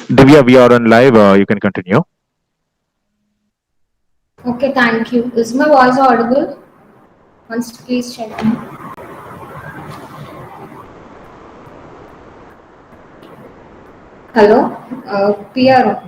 Divya, we are on live. You can continue. Okay, thank you. Is my voice audible? Once please check. Hello, Piero.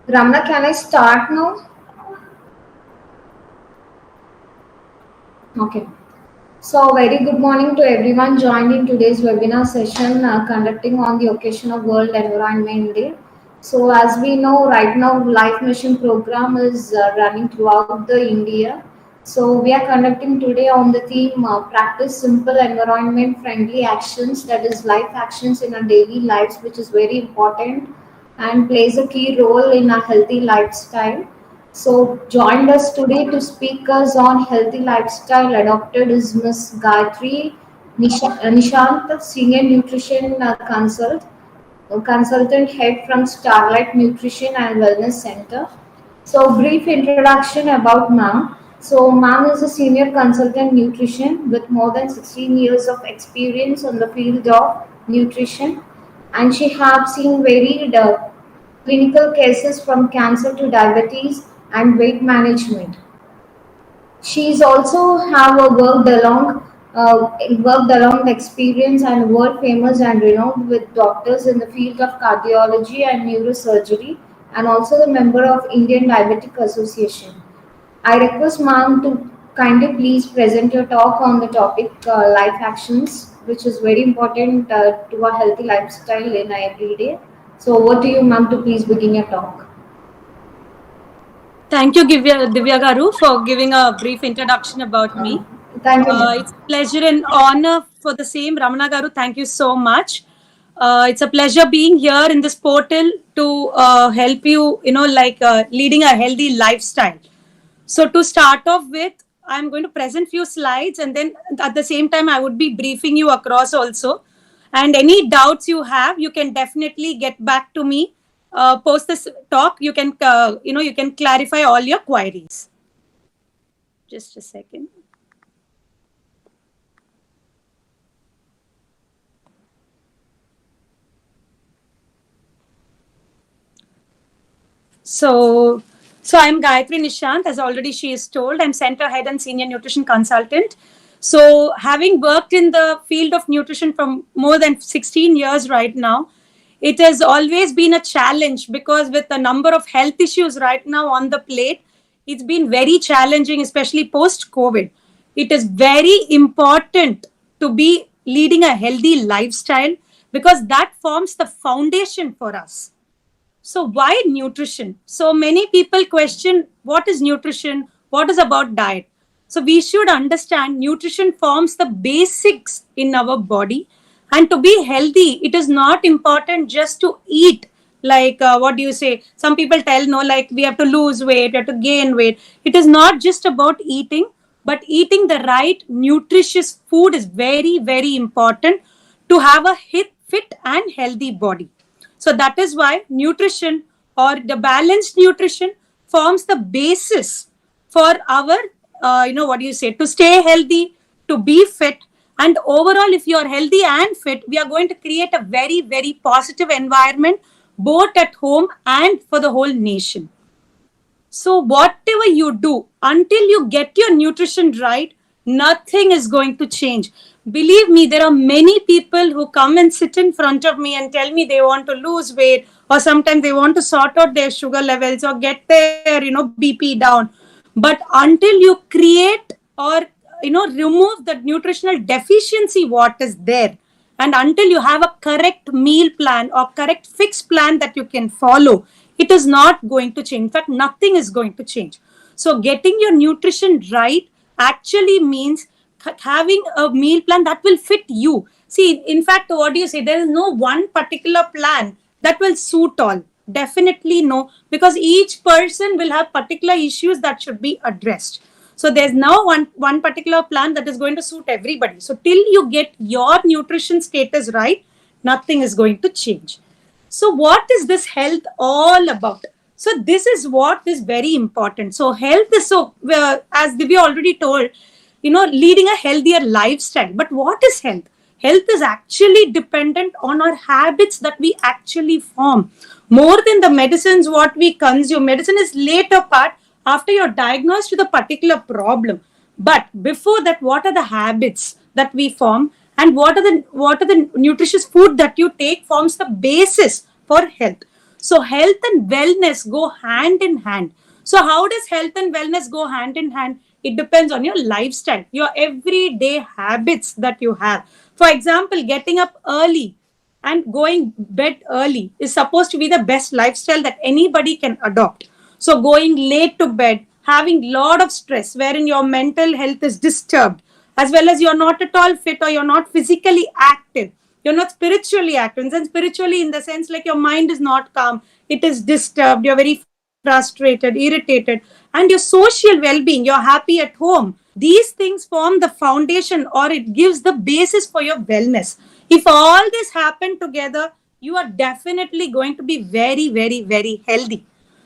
Ramna, can I start now? Okay. So, very good morning to everyone joined in today's webinar session conducting on the occasion of World Environment Day. So, as we know, right now, Life Mission program is running throughout the India. So, we are conducting today on the theme practice simple environment friendly actions, that is, life actions in our daily lives, which is very important and plays a key role in a healthy lifestyle. So, joined us today to speak us on healthy lifestyle adopted is Miss Gayatri Nishanth, Senior Nutrition Consultant Head from Starlight Nutrition and Wellness Center. So, brief introduction about ma'am. So, ma'am is a senior consultant nutrition with more than 16 years of experience on the field of nutrition, and she have seen varied clinical cases from cancer to diabetes and weight management. She's also have a worked along experience and world famous and renowned with doctors in the field of cardiology and neurosurgery, and also the member of Indian Diabetic Association. I request ma'am to kindly please present your talk on the topic life actions, which is very important to a healthy lifestyle in every day. So over to you, ma'am, to please begin your talk. Thank you, Divya Garu, for giving a brief introduction about me. Thank you. It's a pleasure and honor for the same. Ramana Garu, thank you so much. It's a pleasure being here in this portal to help you, leading a healthy lifestyle. So to start off with, I'm going to present few slides, and then at the same time, I would be briefing you across also. And any doubts you have, you can definitely get back to me. Post this talk, you can clarify all your queries. Just a second. So I'm Gayatri Nishanth, as already she is told. I'm Center Head and Senior Nutrition Consultant. So having worked in the field of nutrition for more than 16 years right now, it has always been a challenge because with the number of health issues right now on the plate, it's been very challenging, especially post-COVID. It is very important to be leading a healthy lifestyle because that forms the foundation for us. So why nutrition? So many people question what is nutrition, what is about diet. So we should understand nutrition forms the basics in our body. And to be healthy, it is not important just to eat. Like, what do you say? Some people tell, no, like we have to lose weight, we have to gain weight. It is not just about eating, but eating the right nutritious food is very, very important to have a fit and healthy body. So that is why nutrition or the balanced nutrition forms the basis for our, to stay healthy, to be fit. And overall, if you are healthy and fit, we are going to create a very, very positive environment, both at home and for the whole nation. So whatever you do, until you get your nutrition right, nothing is going to change. Believe me, there are many people who come and sit in front of me and tell me they want to lose weight, or sometimes they want to sort out their sugar levels or get their, BP down. But until you create or, remove the nutritional deficiency what is there, and until you have a correct meal plan or correct fixed plan that you can follow, it is not going to change. In fact, nothing is going to change. So getting your nutrition right actually means having a meal plan that will fit you. See, in fact, what do you say? There is no one particular plan that will suit all. Definitely no, because each person will have particular issues that should be addressed. So there's now one particular plan that is going to suit everybody. So till you get your nutrition status right, nothing is going to change. So what is this health all about? So this is what is very important. So health is as Divya already told, leading a healthier lifestyle. But what is health? Health is actually dependent on our habits that we actually form. More than the medicines what we consume. Medicine is later part after you're diagnosed with a particular problem. But before that, what are the habits that we form, and what are the nutritious food that you take forms the basis for health. So health and wellness go hand in hand. So how does health and wellness go hand in hand? It depends on your lifestyle, your everyday habits that you have. For example, getting up early and going bed early is supposed to be the best lifestyle that anybody can adopt. So going late to bed, having lot of stress wherein your mental health is disturbed, as well as you're not at all fit or you're not physically active, you're not spiritually active. And spiritually in the sense like your mind is not calm, it is disturbed, you're very frustrated, irritated, and your social well-being, you're happy at home. These things form the foundation, or it gives the basis for your wellness. If all this happen together, you are definitely going to be very, very, very healthy.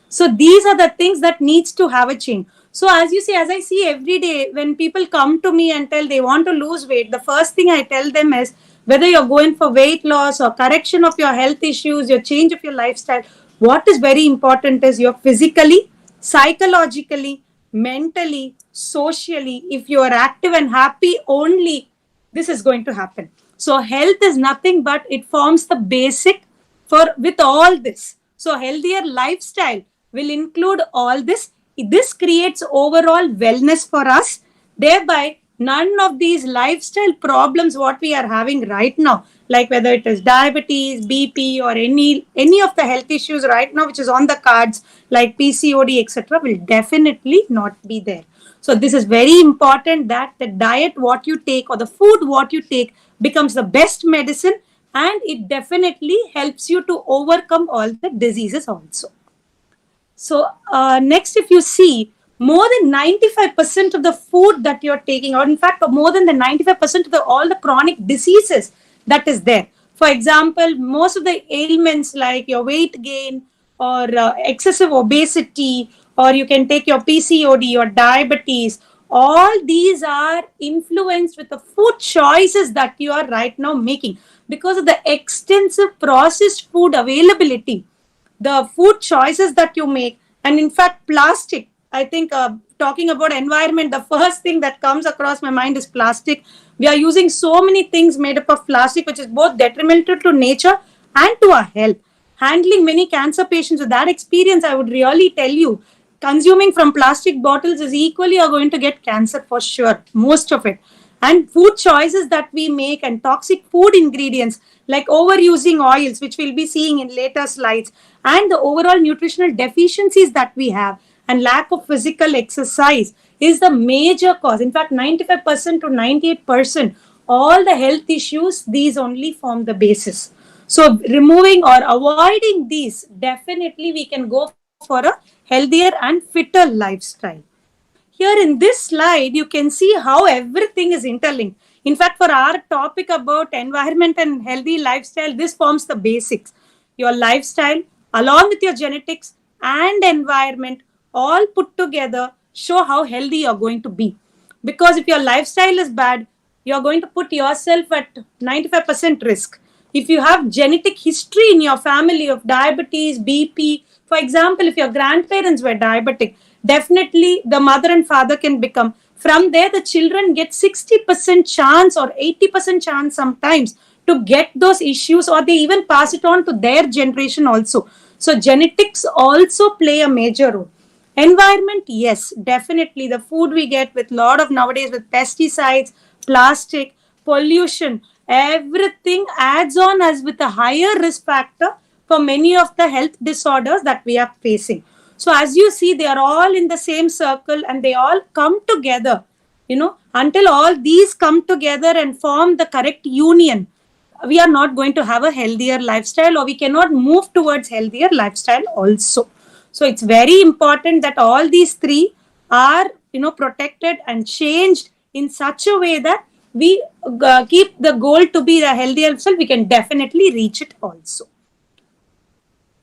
So these are the things that needs to have a change. So as you see, as I see every day, when people come to me and tell they want to lose weight, the first thing I tell them is whether you're going for weight loss or correction of your health issues, your change of your lifestyle, what is very important is you're physically, psychologically, mentally, socially, if you are active and happy, only this is going to happen. So health is nothing but it forms the basic for with all this. So healthier lifestyle will include all this. This creates overall wellness for us. Thereby, none of these lifestyle problems what we are having right now, like whether it is diabetes, BP, or any of the health issues right now which is on the cards like PCOD, etc., will definitely not be there. So this is very important that the diet what you take or the food what you take becomes the best medicine, and it definitely helps you to overcome all the diseases also. So next, if you see, more than 95% of the food that you're taking, or in fact, more than the 95% of all the chronic diseases that is there. For example, most of the ailments like your weight gain or excessive obesity, or you can take your PCOD or diabetes, all these are influenced with the food choices that you are right now making because of the extensive processed food availability, the food choices that you make. And in fact, plastic, I think talking about environment, the first thing that comes across my mind is plastic. We are using so many things made up of plastic, which is both detrimental to nature and to our health. Handling many cancer patients with that experience, I would really tell you, consuming from plastic bottles is equally are going to get cancer for sure, most of it. And food choices that we make and toxic food ingredients like overusing oils, which we'll be seeing in later slides, and the overall nutritional deficiencies that we have and lack of physical exercise is the major cause. In fact, 95% to 98%, all the health issues, these only form the basis. So removing or avoiding these, definitely we can go for a healthier and fitter lifestyle. Here in this slide, you can see how everything is interlinked. In fact, for our topic about environment and healthy lifestyle, this forms the basics. Your lifestyle, along with your genetics and environment, all put together show how healthy you're going to be. Because if your lifestyle is bad, you're going to put yourself at 95% risk. If you have genetic history in your family of diabetes, BP, for example, if your grandparents were diabetic, definitely the mother and father can become. From there, the children get 60% chance or 80% chance sometimes to get those issues, or they even pass it on to their generation also. So genetics also play a major role. Environment, yes, definitely. The food we get with a lot of nowadays with pesticides, plastic, pollution, everything adds on as with a higher risk factor for many of the health disorders that we are facing. So as you see, they are all in the same circle and they all come together, until all these come together and form the correct union, we are not going to have a healthier lifestyle, or we cannot move towards healthier lifestyle also. So it's very important that all these three are protected and changed in such a way that we keep the goal to be the healthier lifestyle. We can definitely reach it also.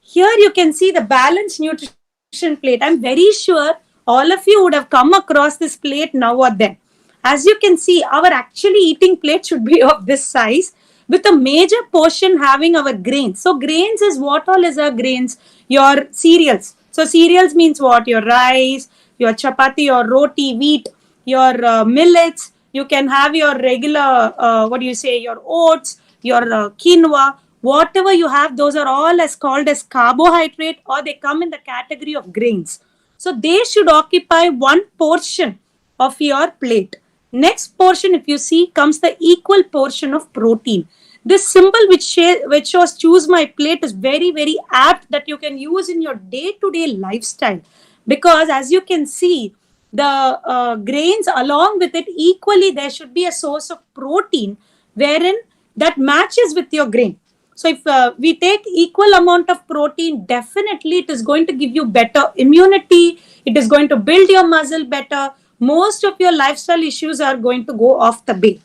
Here you can see the balanced nutrition plate. I'm very sure all of you would have come across this plate now or then. As you can see, our actually eating plate should be of this size, with a major portion having our grains. So grains is what all is our grains? Your cereals. So cereals means what? Your rice, your chapati, your roti, wheat, your millets. You can have your regular, your oats, your quinoa. Whatever you have, those are all as called as carbohydrate, or they come in the category of grains. So they should occupy one portion of your plate. Next portion, if you see, comes the equal portion of protein. This symbol which shows choose my plate is very, very apt that you can use in your day-to-day lifestyle. Because as you can see, the grains along with it, equally there should be a source of protein wherein that matches with your grain. So if we take equal amount of protein, definitely it is going to give you better immunity. It is going to build your muscle better. Most of your lifestyle issues are going to go off the bay.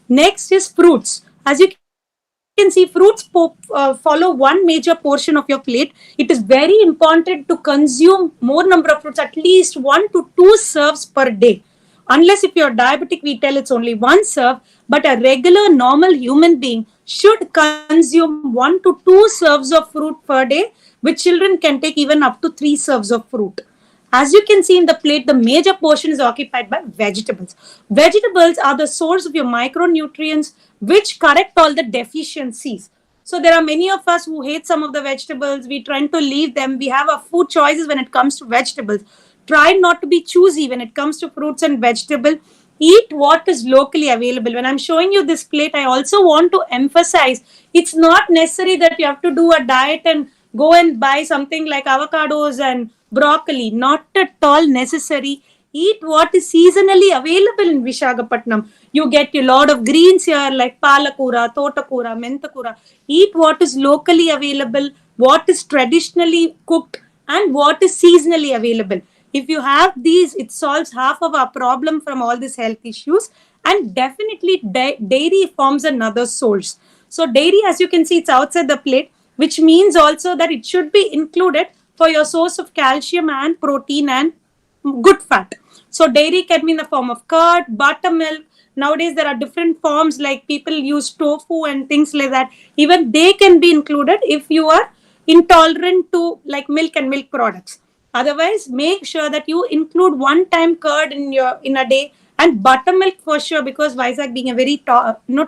Next is fruits. As you can see, fruits follow one major portion of your plate. It is very important to consume more number of fruits, at least 1 to 2 serves per day. Unless if you're diabetic, we tell it's only 1 serve, but a regular normal human being should consume 1 to 2 serves of fruit per day, which children can take even up to 3 serves of fruit. As you can see in the plate, the major portion is occupied by vegetables. Vegetables are the source of your micronutrients, which correct all the deficiencies. So there are many of us who hate some of the vegetables. We try to leave them. We have our food choices when it comes to vegetables. Try not to be choosy when it comes to fruits and vegetables. Eat what is locally available. When I'm showing you this plate, I also want to emphasize it's not necessary that you have to do a diet and go and buy something like avocados and broccoli. Not at all necessary. Eat what is seasonally available in Visakhapatnam. You get a lot of greens here like palakura, totakura, mentakura. Eat what is locally available, what is traditionally cooked, and what is seasonally available. If you have these, it solves half of our problem from all these health issues. And definitely dairy forms another source. So dairy, as you can see, it's outside the plate, which means also that it should be included for your source of calcium and protein and good fat. So dairy can be in the form of curd, buttermilk. Nowadays, there are different forms like people use tofu and things like that. Even they can be included if you are intolerant to like milk and milk products. Otherwise, make sure that you include one-time curd in a day, and buttermilk for sure, because Vizag being a very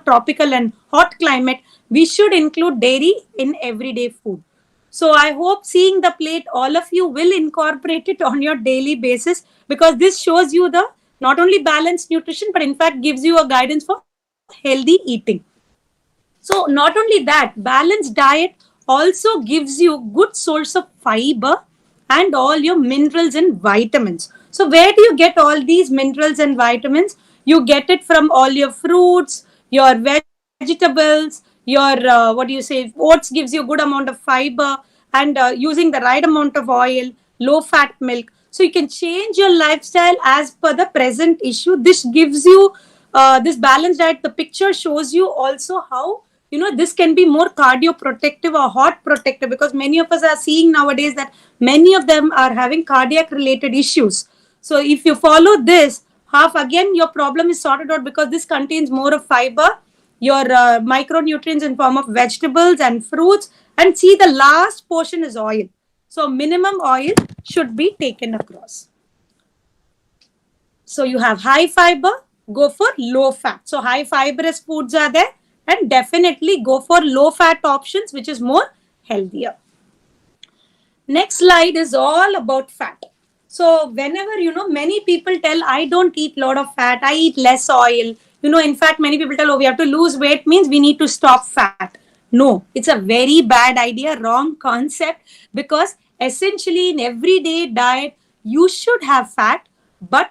tropical and hot climate, we should include dairy in everyday food. So I hope seeing the plate, all of you will incorporate it on your daily basis, because this shows you the not only balanced nutrition, but in fact gives you a guidance for healthy eating. So not only that, balanced diet also gives you good source of fiber and all your minerals and vitamins. So where do you get all these minerals and vitamins? You get it from all your fruits, your vegetables, your oats gives you a good amount of fiber, and using the right amount of oil, low fat milk. So you can change your lifestyle as per the present issue. This gives you this balanced diet. The picture shows you also how this can be more cardio protective or heart protective, because many of us are seeing nowadays that many of them are having cardiac related issues. So if you follow this, half again your problem is sorted out, because this contains more of fiber, your micronutrients in form of vegetables and fruits, and see the last portion is oil. So minimum oil should be taken across. So you have high fiber, go for low fat. So high fibrous foods are there, and definitely go for low fat options, which is more healthier. Next slide is all about fat. So whenever, many people tell, I don't eat a lot of fat, I eat less oil. In fact, many people tell, we have to lose weight means we need to stop fat. No, it's a very bad idea, wrong concept, because Essentially, in everyday diet, you should have fat, but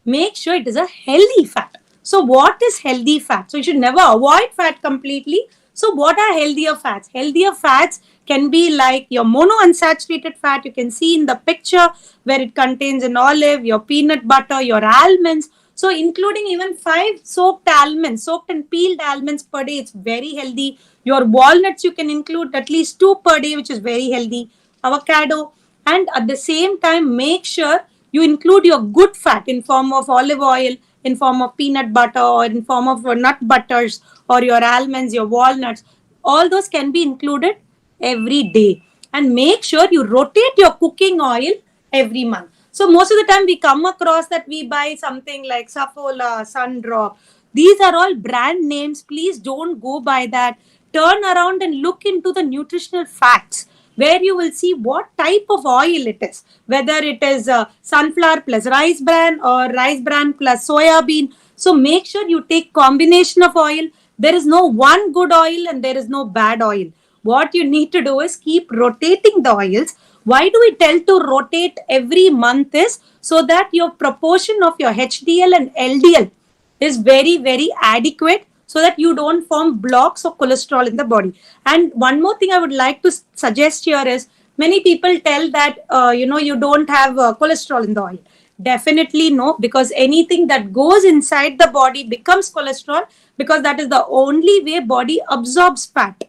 make sure it is a healthy fat. So, what is healthy fat? So, you should never avoid fat completely. So, what are healthier fats? Healthier fats can be like your monounsaturated fat. You can see in the picture where it contains an olive, your peanut butter, your almonds. So, including even 5 soaked and peeled almonds per day, it's very healthy. Your walnuts, you can include at least 2 per day, which is very healthy. Avocado, and at the same time, make sure you include your good fat in form of olive oil, in form of peanut butter, or in form of nut butters, or your almonds, your walnuts. All those can be included every day. And make sure you rotate your cooking oil every month. So most of the time we come across that we buy something like Saffola, Sundrop. These are all brand names. Please don't go by that. Turn around and look into the nutritional facts, where you will see what type of oil it is, whether it is sunflower plus rice bran or rice bran plus soya bean. So make sure you take combination of oil. There is no one good oil and there is no bad oil. What you need to do is keep rotating the oils. Why do we tell to rotate every month is so that your proportion of your HDL and LDL is very, very adequate, so that you don't form blocks of cholesterol in the body. And one more thing I would like to suggest here is, many people tell that, you don't have cholesterol in the oil. Definitely no, because anything that goes inside the body becomes cholesterol, because that is the only way body absorbs fat.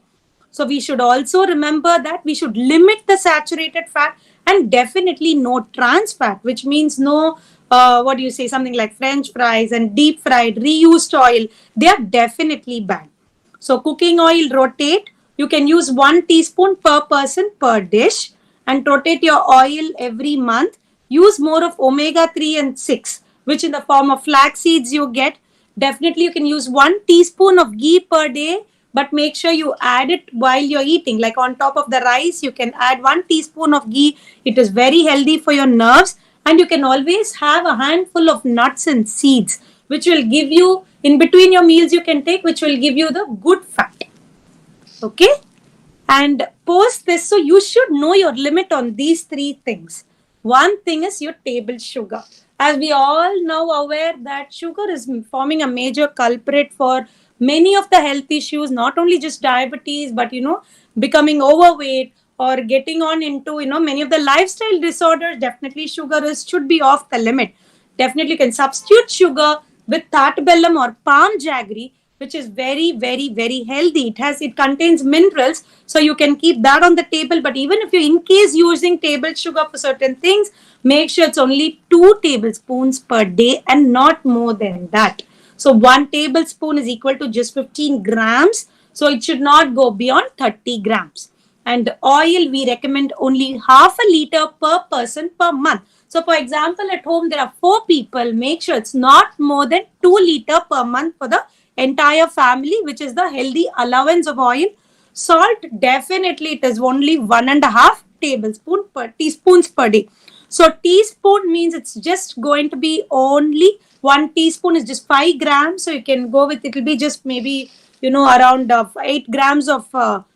So we should also remember that we should limit the saturated fat, and definitely no trans fat, which means no, what do you say, something like French fries and deep fried, reused oil. They are definitely bad. So cooking oil, rotate. You can use 1 teaspoon per person per dish, and rotate your oil every month. Use more of omega-3 and 6, which in the form of flax seeds you get. Definitely you can use 1 teaspoon of ghee per day, but make sure you add it while you're eating. Like on top of the rice, you can add 1 teaspoon of ghee. It is very healthy for your nerves. And you can always have a handful of nuts and seeds, which will give you, in between your meals you can take, which will give you the good fat. Okay? And post this, so you should know your limit on these 3 things. One thing is your table sugar. As we all now aware that sugar is forming a major culprit for many of the health issues, not only just diabetes, but becoming overweight or getting on into many of the lifestyle disorders. Definitely sugar should be off the limit. Definitely you can substitute sugar with tart bellam or palm jaggery, which is very, very, very healthy. It contains minerals, so you can keep that on the table. But even if you're in case using table sugar for certain things, make sure it's only 2 tablespoons per day and not more than that. So 1 tablespoon is equal to just 15 grams. So it should not go beyond 30 grams. And oil, we recommend only half a liter per person per month. So for example, at home, there are 4 people. Make sure it's not more than 2 liter per month for the entire family, which is the healthy allowance of oil. Salt, definitely it is only 1.5 teaspoons per day. So teaspoon means it's just going to be only 1 teaspoon is just 5 grams. So you can go with, it will be just maybe, around 8 grams of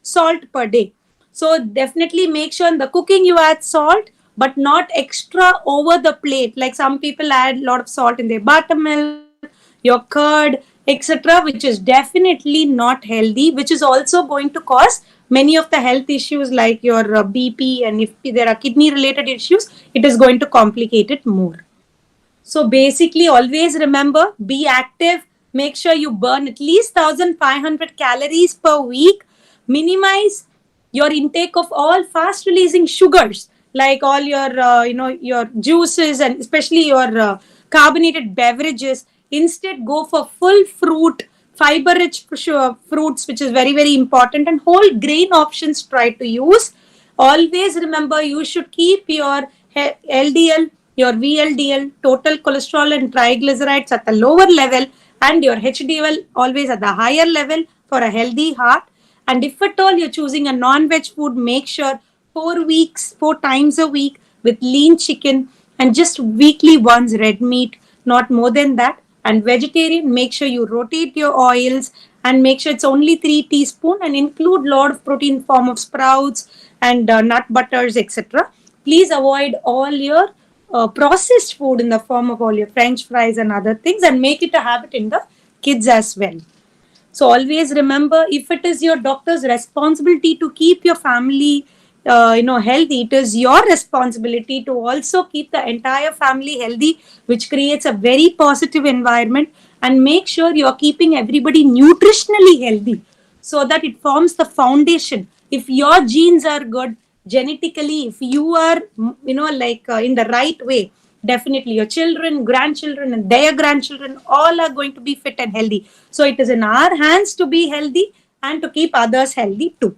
salt per day. So definitely make sure in the cooking you add salt, but not extra over the plate. Like some people add a lot of salt in their buttermilk, your curd, etc., which is definitely not healthy, which is also going to cause many of the health issues like your BP, and if there are kidney related issues, it is going to complicate it more. So basically, always remember, be active, make sure you burn at least 1,500 calories per week, minimize your intake of all fast releasing sugars, like all your, your juices and especially your carbonated beverages. Instead, go for full fruit, fiber-rich fruits, which is very, very important, and whole grain options try to use. Always remember, you should keep your LDL, your VLDL, total cholesterol and triglycerides at the lower level, and your HDL always at the higher level for a healthy heart. And if at all you're choosing a non-veg food, make sure 4 times a week with lean chicken, and just weekly once red meat, not more than that. And vegetarian, make sure you rotate your oils and make sure it's only 3 teaspoons, and include a lot of protein in form of sprouts and nut butters, etc. Please avoid all your processed food in the form of all your French fries and other things, and make it a habit in the kids as well. So always remember, if it is your doctor's responsibility to keep your family, healthy, it is your responsibility to also keep the entire family healthy, which creates a very positive environment, and make sure you are keeping everybody nutritionally healthy, so that it forms the foundation. If your genes are good genetically, if you are, in the right way, definitely your children, grandchildren, and their grandchildren all are going to be fit and healthy. So it is in our hands to be healthy and to keep others healthy too.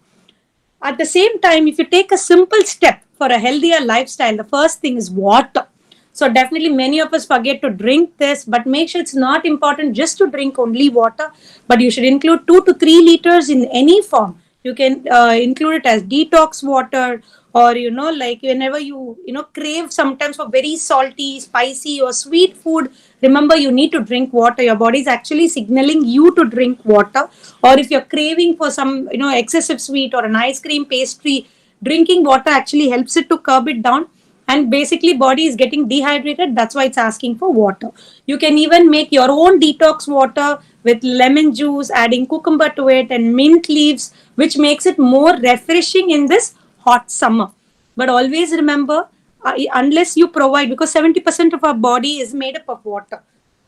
At the same time, if you take a simple step for a healthier lifestyle, the first thing is water. So definitely many of us forget to drink this, but make sure it's not important just to drink only water, but you should include 2 to 3 liters in any form. You can include it as detox water, or like whenever you crave sometimes for very salty, spicy, or sweet food, remember you need to drink water. Your body is actually signaling you to drink water. Or if you're craving for some excessive sweet or an ice cream, pastry, drinking water actually helps it to curb it down, and basically body is getting dehydrated. That's why it's asking for water. You can even make your own detox water with lemon juice, adding cucumber to it, and mint leaves, which makes it more refreshing in this hot summer. But always remember, unless you provide, because 70% of our body is made up of water,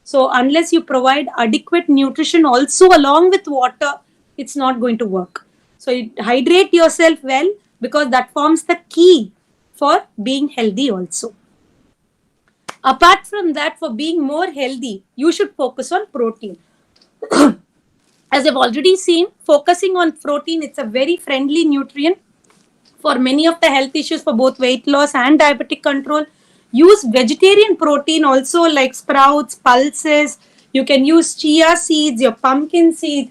so unless you provide adequate nutrition also along with water, it's not going to work. So you hydrate yourself well, because that forms the key for being healthy also. Apart from that, for being more healthy, you should focus on protein. As I've already seen, focusing on protein, it's a very friendly nutrient for many of the health issues, for both weight loss and diabetic control. Use vegetarian protein also, like sprouts, pulses. You can use chia seeds, your pumpkin seeds.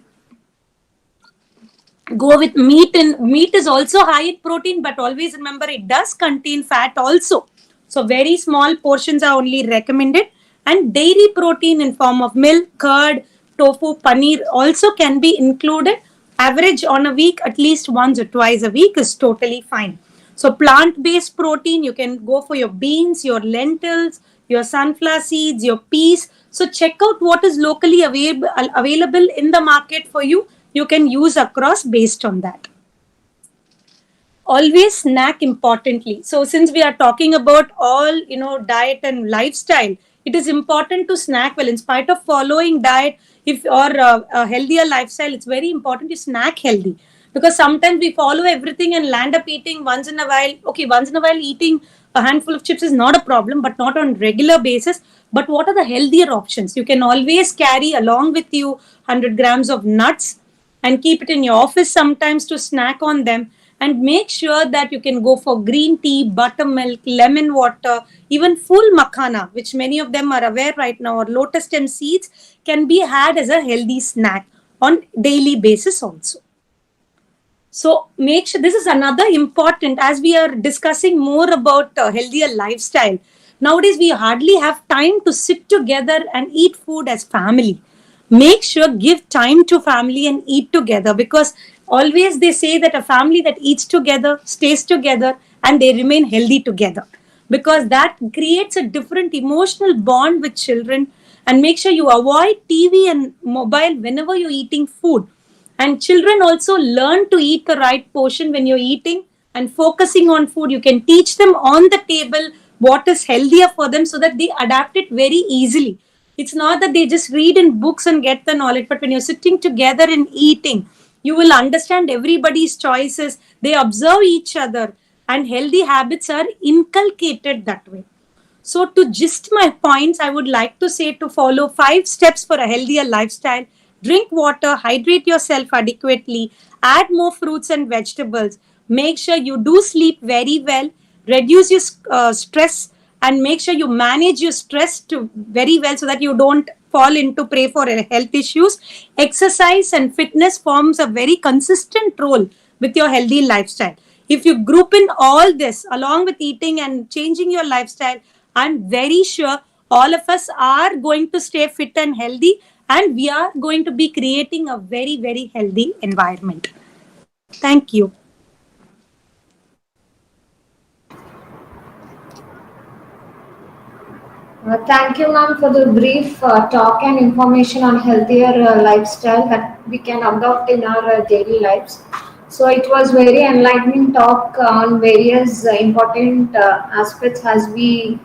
Go with meat, and meat is also high in protein, but always remember it does contain fat also. So very small portions are only recommended. And dairy protein in form of milk, curd, tofu, paneer also can be included. Average on a week, at least once or twice a week is totally fine. So plant-based protein, you can go for your beans, your lentils, your sunflower seeds, your peas. So check out what is locally available in the market for you. You can use across based on that. Always snack importantly. So since we are talking about all, diet and lifestyle, it is important to snack well. In spite of following diet, if or a healthier lifestyle, it's very important to snack healthy, because sometimes we follow everything and land up eating once in a while. Okay, once in a while eating a handful of chips is not a problem, but not on regular basis. But what are the healthier options? You can always carry along with you 100 grams of nuts and keep it in your office sometimes to snack on them. And make sure that you can go for green tea, buttermilk, lemon water, even full makhana, which many of them are aware right now, or lotus stem seeds can be had as a healthy snack on daily basis also. So make sure, this is another important, as we are discussing more about healthier lifestyle. Nowadays, we hardly have time to sit together and eat food as family. Make sure, give time to family and eat together, because always they say that a family that eats together stays together and they remain healthy together, because that creates a different emotional bond with children. And make sure you avoid TV and mobile whenever you're eating food. And children also learn to eat the right portion when you're eating and focusing on food. You can teach them on the table what is healthier for them, so that they adapt it very easily. It's not that they just read in books and get the knowledge, but when you're sitting together and eating, you will understand everybody's choices. They observe each other, and healthy habits are inculcated that way. So to gist my points, I would like to say to follow 5 steps for a healthier lifestyle. Drink water, hydrate yourself adequately, add more fruits and vegetables, make sure you do sleep very well, reduce your stress, and make sure you manage your stress to very well, so that you don't fall into prey for health issues. Exercise and fitness forms a very consistent role with your healthy lifestyle. If you group in all this along with eating and changing your lifestyle, I'm very sure all of us are going to stay fit and healthy, and we are going to be creating a very, very healthy environment. Thank you. Thank you, ma'am, for the brief talk and information on healthier lifestyle that we can adopt in our daily lives. So it was very enlightening talk on various important aspects as we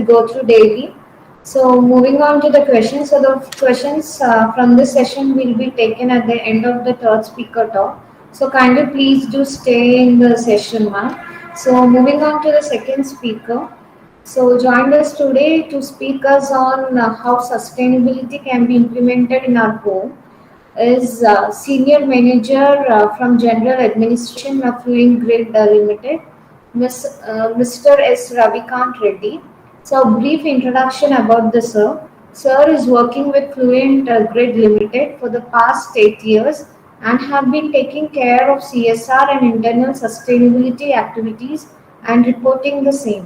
go through daily. So moving on to the questions. So the questions from this session will be taken at the end of the third speaker talk. So kindly please do stay in the session, ma'am. So moving on to the second speaker. So joined us today to speak us on how sustainability can be implemented in our home is Senior Manager from General Administration of Fluent Grid Limited, Mr. S. Ravikanth Reddy. So a brief introduction about the sir. Sir is working with Fluent Grid Limited for the past 8 years and have been taking care of CSR and internal sustainability activities and reporting the same.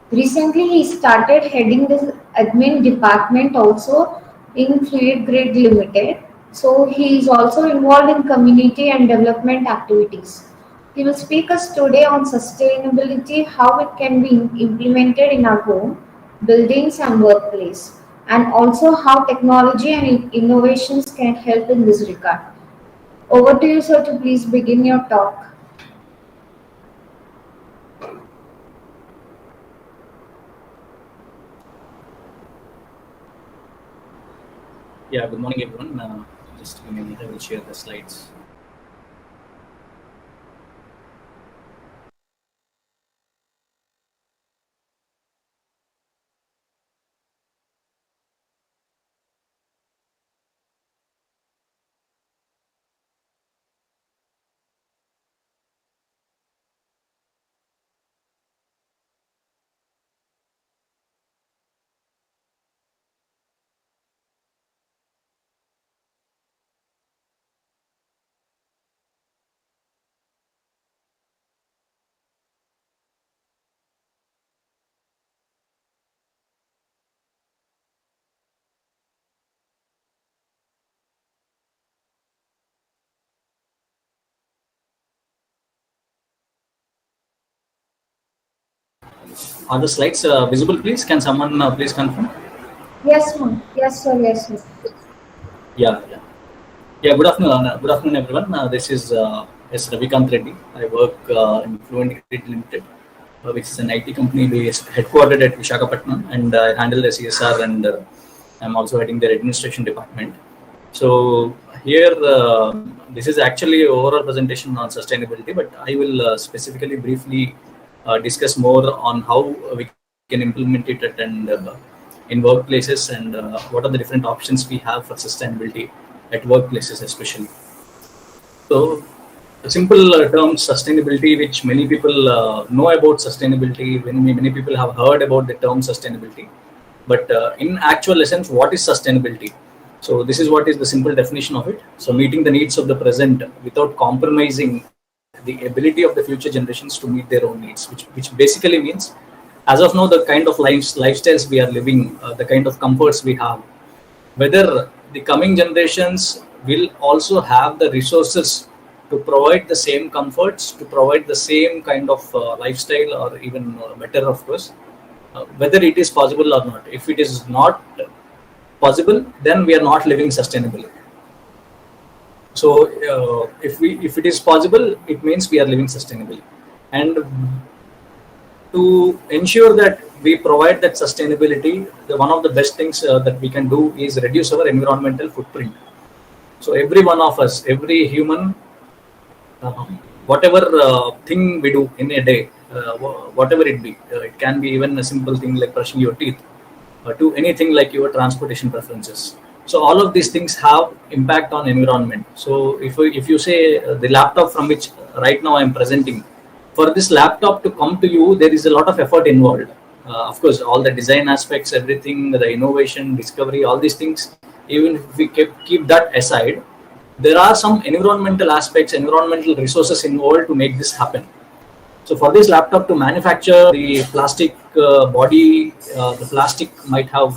Recently, he started heading the admin department also in Fluid Grid Limited. So he is also involved in community and development activities. He will speak us today on sustainability, how it can be implemented in our home, buildings and workplace, and also how technology and innovations can help in this regard. Over to you, sir, to please begin your talk. Yeah, good morning, everyone. Just give me a minute, I will share the slides. Are the slides visible, please? Can someone please confirm? Yes, ma'am. Yes, sir. Yes, sir. Yeah. Good afternoon. Good afternoon, everyone. This is S. Ravikanth Reddy. I work in Fluent Grid Limited, which is an IT company based headquartered at Visakhapatnam, and I handle the CSR and I'm also heading their administration department. So here, this is actually an overall presentation on sustainability, but I will specifically briefly discuss more on how we can implement it and in workplaces and what are the different options we have for sustainability at workplaces especially. So a simple term sustainability, which many people know about sustainability, many people have heard about the term sustainability, but in actual essence, what is sustainability? So this is what is the simple definition of it. So meeting the needs of the present without compromising the ability of the future generations to meet their own needs, which basically means, as of now, the kind of lifestyles we are living, the kind of comforts we have, whether the coming generations will also have the resources to provide the same comforts, to provide the same kind of lifestyle, or even better, of course, whether it is possible or not. If it is not possible, then we are not living sustainably. So if it is possible, it means we are living sustainably. And to ensure that we provide that sustainability, one of the best things that we can do is reduce our environmental footprint. So every one of us, every human, whatever thing we do in a day, whatever it be, it can be even a simple thing like brushing your teeth, to anything like your transportation preferences. So all of these things have impact on environment. So if you say the laptop from which right now I am presenting, for this laptop to come to you, there is a lot of effort involved. Of course, all the design aspects, everything, the innovation, discovery, all these things, even if we keep that aside, there are some environmental aspects, environmental resources involved to make this happen. So for this laptop to manufacture, the plastic body, the plastic might have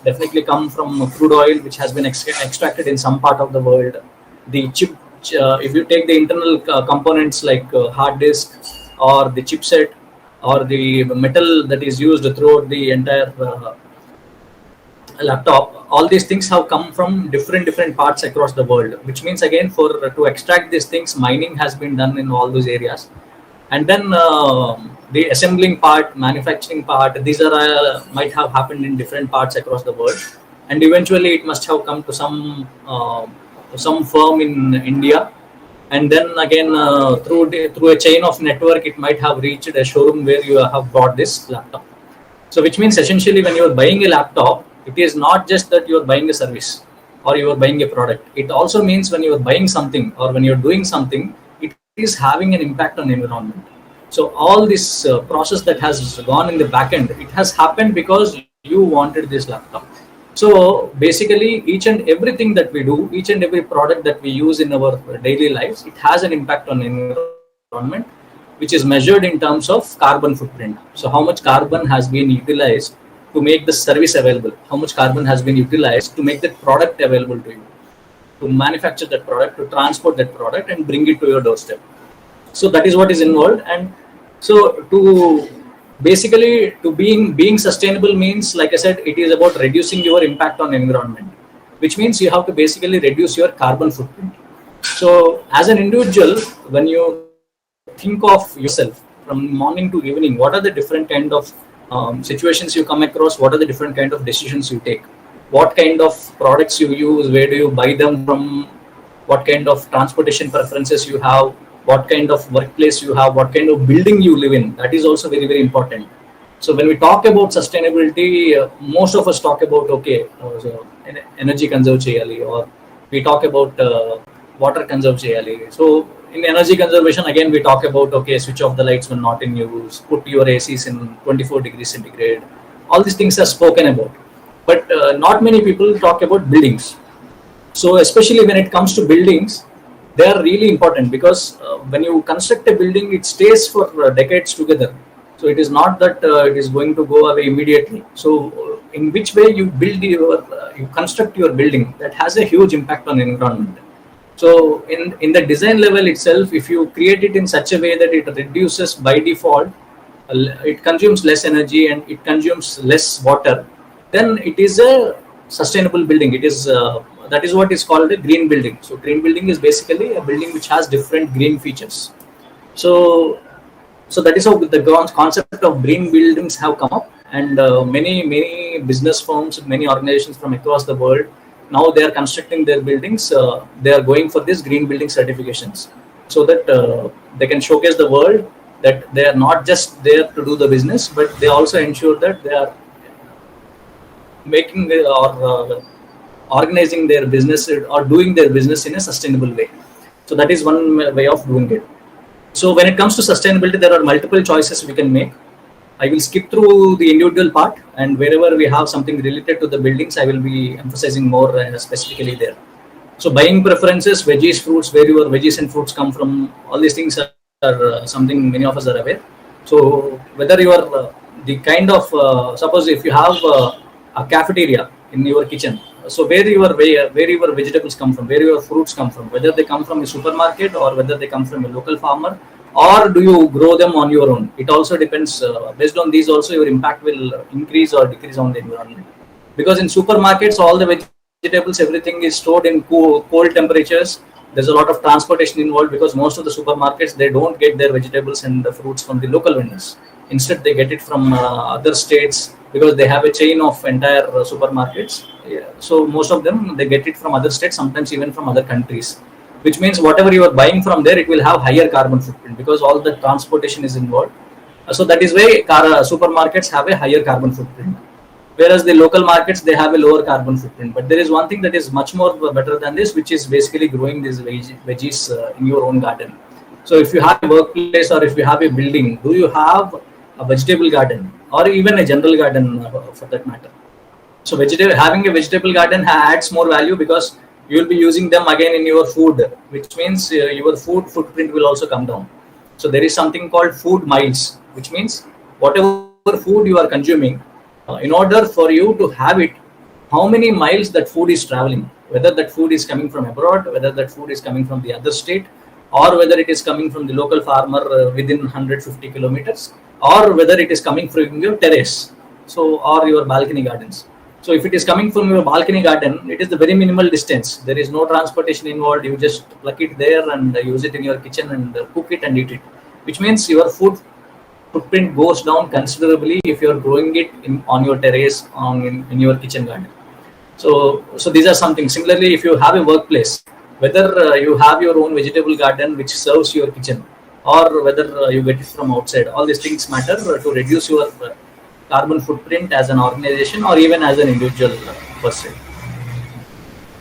definitely come from crude oil, which has been extracted in some part of the world. The chip, if you take the internal components like hard disk or the chipset or the metal that is used throughout the entire laptop, all these things have come from different parts across the world, which means again for to extract these things, mining has been done in all those areas. And then the assembling part, manufacturing part, these are might have happened in different parts across the world, and eventually it must have come to some firm in India, and then again through a chain of network, it might have reached a showroom where you have bought this laptop. So which means essentially when you are buying a laptop, it is not just that you are buying a service or you are buying a product. It also means when you are buying something or when you are doing something, it is having an impact on the environment. So all this process that has gone in the back end, it has happened because you wanted this laptop. So basically each and everything that we do, each and every product that we use in our daily lives, it has an impact on the environment, which is measured in terms of carbon footprint. So how much carbon has been utilized to make the service available, how much carbon has been utilized to make that product available to you, to manufacture that product, to transport that product and bring it to your doorstep. So that is what is involved. And so to basically to being sustainable means, like I said, it is about reducing your impact on environment, which means you have to basically reduce your carbon footprint. So as an individual, when you think of yourself from morning to evening, what are the different kind of situations you come across, what are the different kind of decisions you take, what kind of products you use, where do you buy them from, what kind of transportation preferences you have, what kind of workplace you have, what kind of building you live in, that is also very important. So when we talk about sustainability, most of us talk about so energy conserve cheyali, or we talk about water conserve cheyali. So in energy conservation, again, we talk about, switch off the lights when not in use, put your ACs in 24 degrees centigrade. All these things are spoken about. But not many people talk about buildings. So especially when it comes to buildings, they are really important because when you construct a building, it stays for decades together. So it is not that it is going to go away immediately. So in which way you build you construct your building, that has a huge impact on the environment. So in the design level itself, if you create it in such a way that it reduces by default, it consumes less energy and it consumes less water, then it is a sustainable building. It is that is what is called a green building. So green building is basically a building which has different green features. So that is how the concept of green buildings have come up, and many business firms, many organizations from across the world, now they are constructing their buildings. They are going for these green building certifications, so that they can showcase the world that they are not just there to do the business, but they also ensure that they are making or organizing their business or doing their business in a sustainable way. So that is one way of doing it. So when it comes to sustainability, there are multiple choices we can make. I will skip through the individual part, and wherever we have something related to the buildings, I will be emphasizing more specifically there. So buying preferences, veggies, fruits, where your veggies and fruits come from, all these things are something many of us are aware. So whether you are the kind of, suppose if you have a cafeteria in your kitchen, so where your vegetables come from, where your fruits come from, whether they come from a supermarket or whether they come from a local farmer, or do you grow them on your own? It also depends. Based on these also, your impact will increase or decrease on the environment. Because in supermarkets, all the vegetables, everything is stored in cold temperatures. There's a lot of transportation involved because most of the supermarkets, they don't get their vegetables and the fruits from the local vendors. Instead, they get it from other states because they have a chain of entire supermarkets. Yeah. So most of them, they get it from other states, sometimes even from other countries. Which means whatever you are buying from there, it will have higher carbon footprint because all the transportation is involved. So that is why supermarkets have a higher carbon footprint, whereas the local markets, they have a lower carbon footprint. But there is one thing that is much more better than this, which is basically growing these veggies in your own garden. So if you have a workplace or if you have a building, do you have a vegetable garden or even a general garden for that matter? So having a vegetable garden adds more value because you will be using them again in your food, which means your food footprint will also come down. So there is something called food miles, which means whatever food you are consuming, in order for you to have it, how many miles that food is traveling, whether that food is coming from abroad, whether that food is coming from the other state, or whether it is coming from the local farmer within 150 kilometers, or whether it is coming from your terrace, so or your balcony gardens. So if it is coming from your balcony garden, it is the very minimal distance. There is no transportation involved. You just pluck it there and use it in your kitchen and cook it and eat it, which means your food footprint goes down considerably if you are growing it on your terrace in your kitchen garden. So these are something. Similarly, if you have a workplace, whether you have your own vegetable garden which serves your kitchen, or whether you get it from outside, all these things matter to reduce your carbon footprint as an organization or even as an individual per se.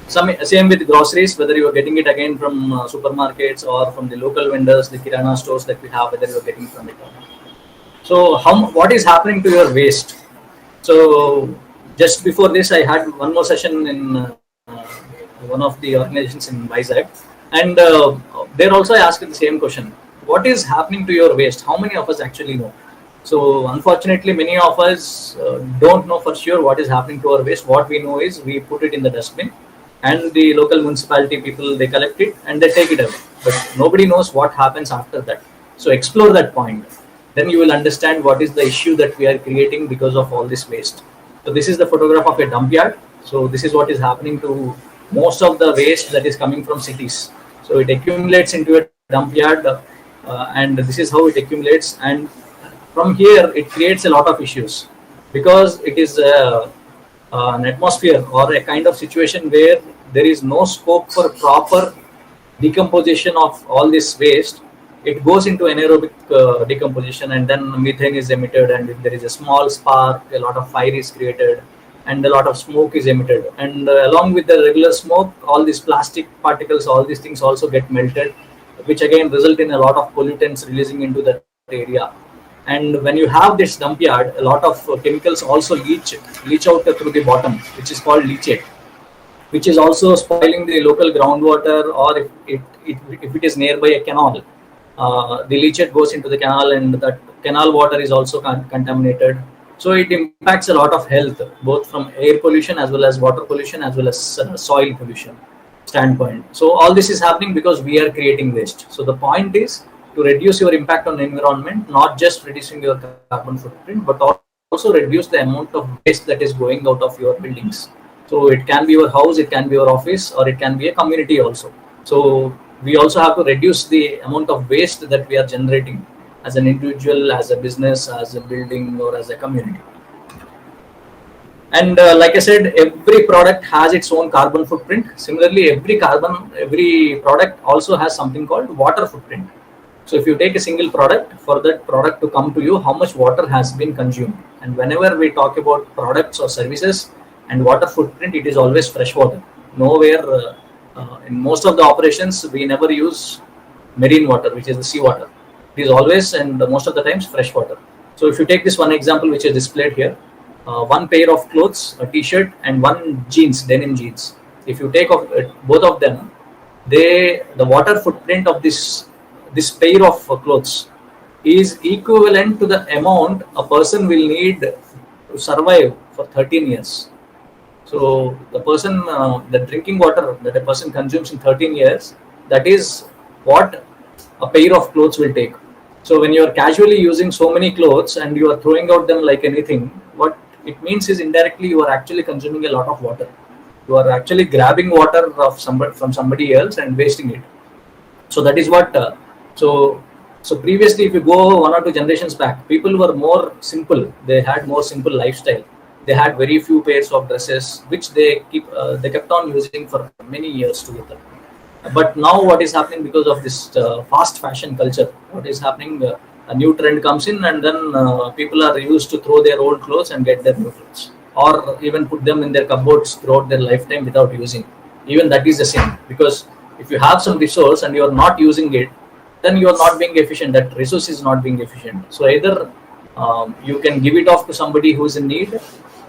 Same with groceries, whether you are getting it again from supermarkets or from the local vendors, the kirana stores that we have, whether you are getting from it or not. So what is happening to your waste? So just before this, I had one more session in one of the organizations in Vizag, and there also I asked the same question: what is happening to your waste? How many of us actually know? So unfortunately, many of us don't know for sure what is happening to our waste. What we know is we put it in the dustbin, and the local municipality people, they collect it and they take it away. But nobody knows what happens after that. So explore that point. Then you will understand what is the issue that we are creating because of all this waste. So this is the photograph of a dump yard. So this is what is happening to most of the waste that is coming from cities. So it accumulates into a dump yard, and this is how it accumulates. And from here, it creates a lot of issues because it is an atmosphere or a kind of situation where there is no scope for proper decomposition of all this waste. It goes into anaerobic decomposition, and then methane is emitted, and if there is a small spark, a lot of fire is created and a lot of smoke is emitted, and along with the regular smoke, all these plastic particles, all these things also get melted, which again result in a lot of pollutants releasing into that area. And when you have this dump yard, a lot of chemicals also leach out through the bottom, which is called leachate, which is also spoiling the local groundwater, or if it is nearby a canal, the leachate goes into the canal, and that canal water is also contaminated. So it impacts a lot of health, both from air pollution as well as water pollution as well as soil pollution standpoint. So all this is happening because we are creating waste. So the point is to reduce your impact on the environment, not just reducing your carbon footprint, but also reduce the amount of waste that is going out of your buildings. So it can be your house, it can be your office, or it can be a community also. So we also have to reduce the amount of waste that we are generating as an individual, as a business, as a building, or as a community. And like I said, every product has its own carbon footprint. Similarly, every product also has something called water footprint. So if you take a single product, for that product to come to you, how much water has been consumed? And whenever we talk about products or services and water footprint, it is always fresh water. Nowhere in most of the operations, we never use marine water, which is the sea water. It is always and most of the times fresh water. So if you take this one example, which is displayed here, one pair of clothes, a t-shirt, and one denim jeans. If you take both of them, the water footprint of this pair of clothes is equivalent to the amount a person will need to survive for 13 years. So the drinking water that a person consumes in 13 years, that is what a pair of clothes will take. So when you are casually using so many clothes and you are throwing out them like anything, what it means is indirectly you are actually consuming a lot of water. You are actually grabbing water from somebody else and wasting it. So that is what. So previously, if you go 1 or 2 generations back, people were more simple. They had more simple lifestyle. They had very few pairs of dresses, which they kept on using for many years together. But now what is happening because of this fast fashion culture? What is happening? A new trend comes in, and then people are used to throw their old clothes and get their new clothes, or even put them in their cupboards throughout their lifetime without using. Even that is the same, because if you have some resource and you are not using it, then you are not being efficient. That resource is not being efficient. So either you can give it off to somebody who is in need,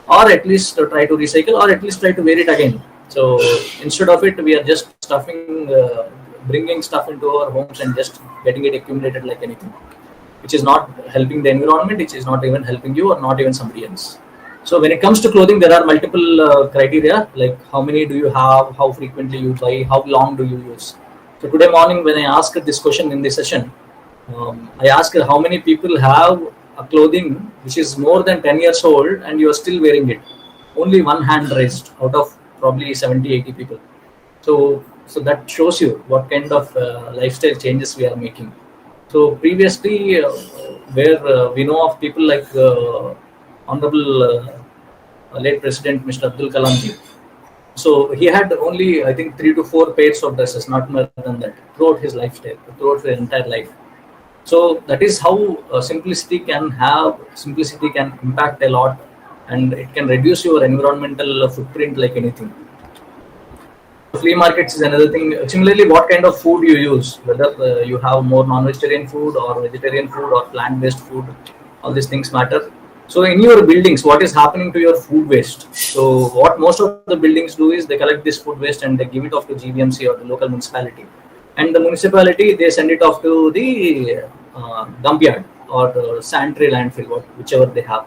or at least try to recycle, or at least try to wear it again. So instead of it, we are just bringing stuff into our homes and just getting it accumulated like anything, which is not helping the environment, which is not even helping you or not even somebody else. So when it comes to clothing, there are multiple criteria, like how many do you have, how frequently you buy, how long do you use. So today morning when I asked this question in this session, I asked how many people have a clothing which is more than 10 years old and you are still wearing it. Only one hand raised out of probably 70-80 people. So that shows you what kind of lifestyle changes we are making. So previously, where we know of people like Honorable late President Mr. Abdul Kalam ji. So he had only, I think, 3 to 4 pairs of dresses, not more than that, throughout his lifestyle, throughout his entire life. So that is how simplicity can impact a lot, and it can reduce your environmental footprint like anything. Flea markets is another thing. Similarly, what kind of food you use, whether you have more non-vegetarian food or vegetarian food or plant-based food, all these things matter. So in your buildings, what is happening to your food waste? So what most of the buildings do is they collect this food waste and they give it off to GVMC or the local municipality. And the municipality, they send it off to the dump yard or the sanitary landfill, whichever they have.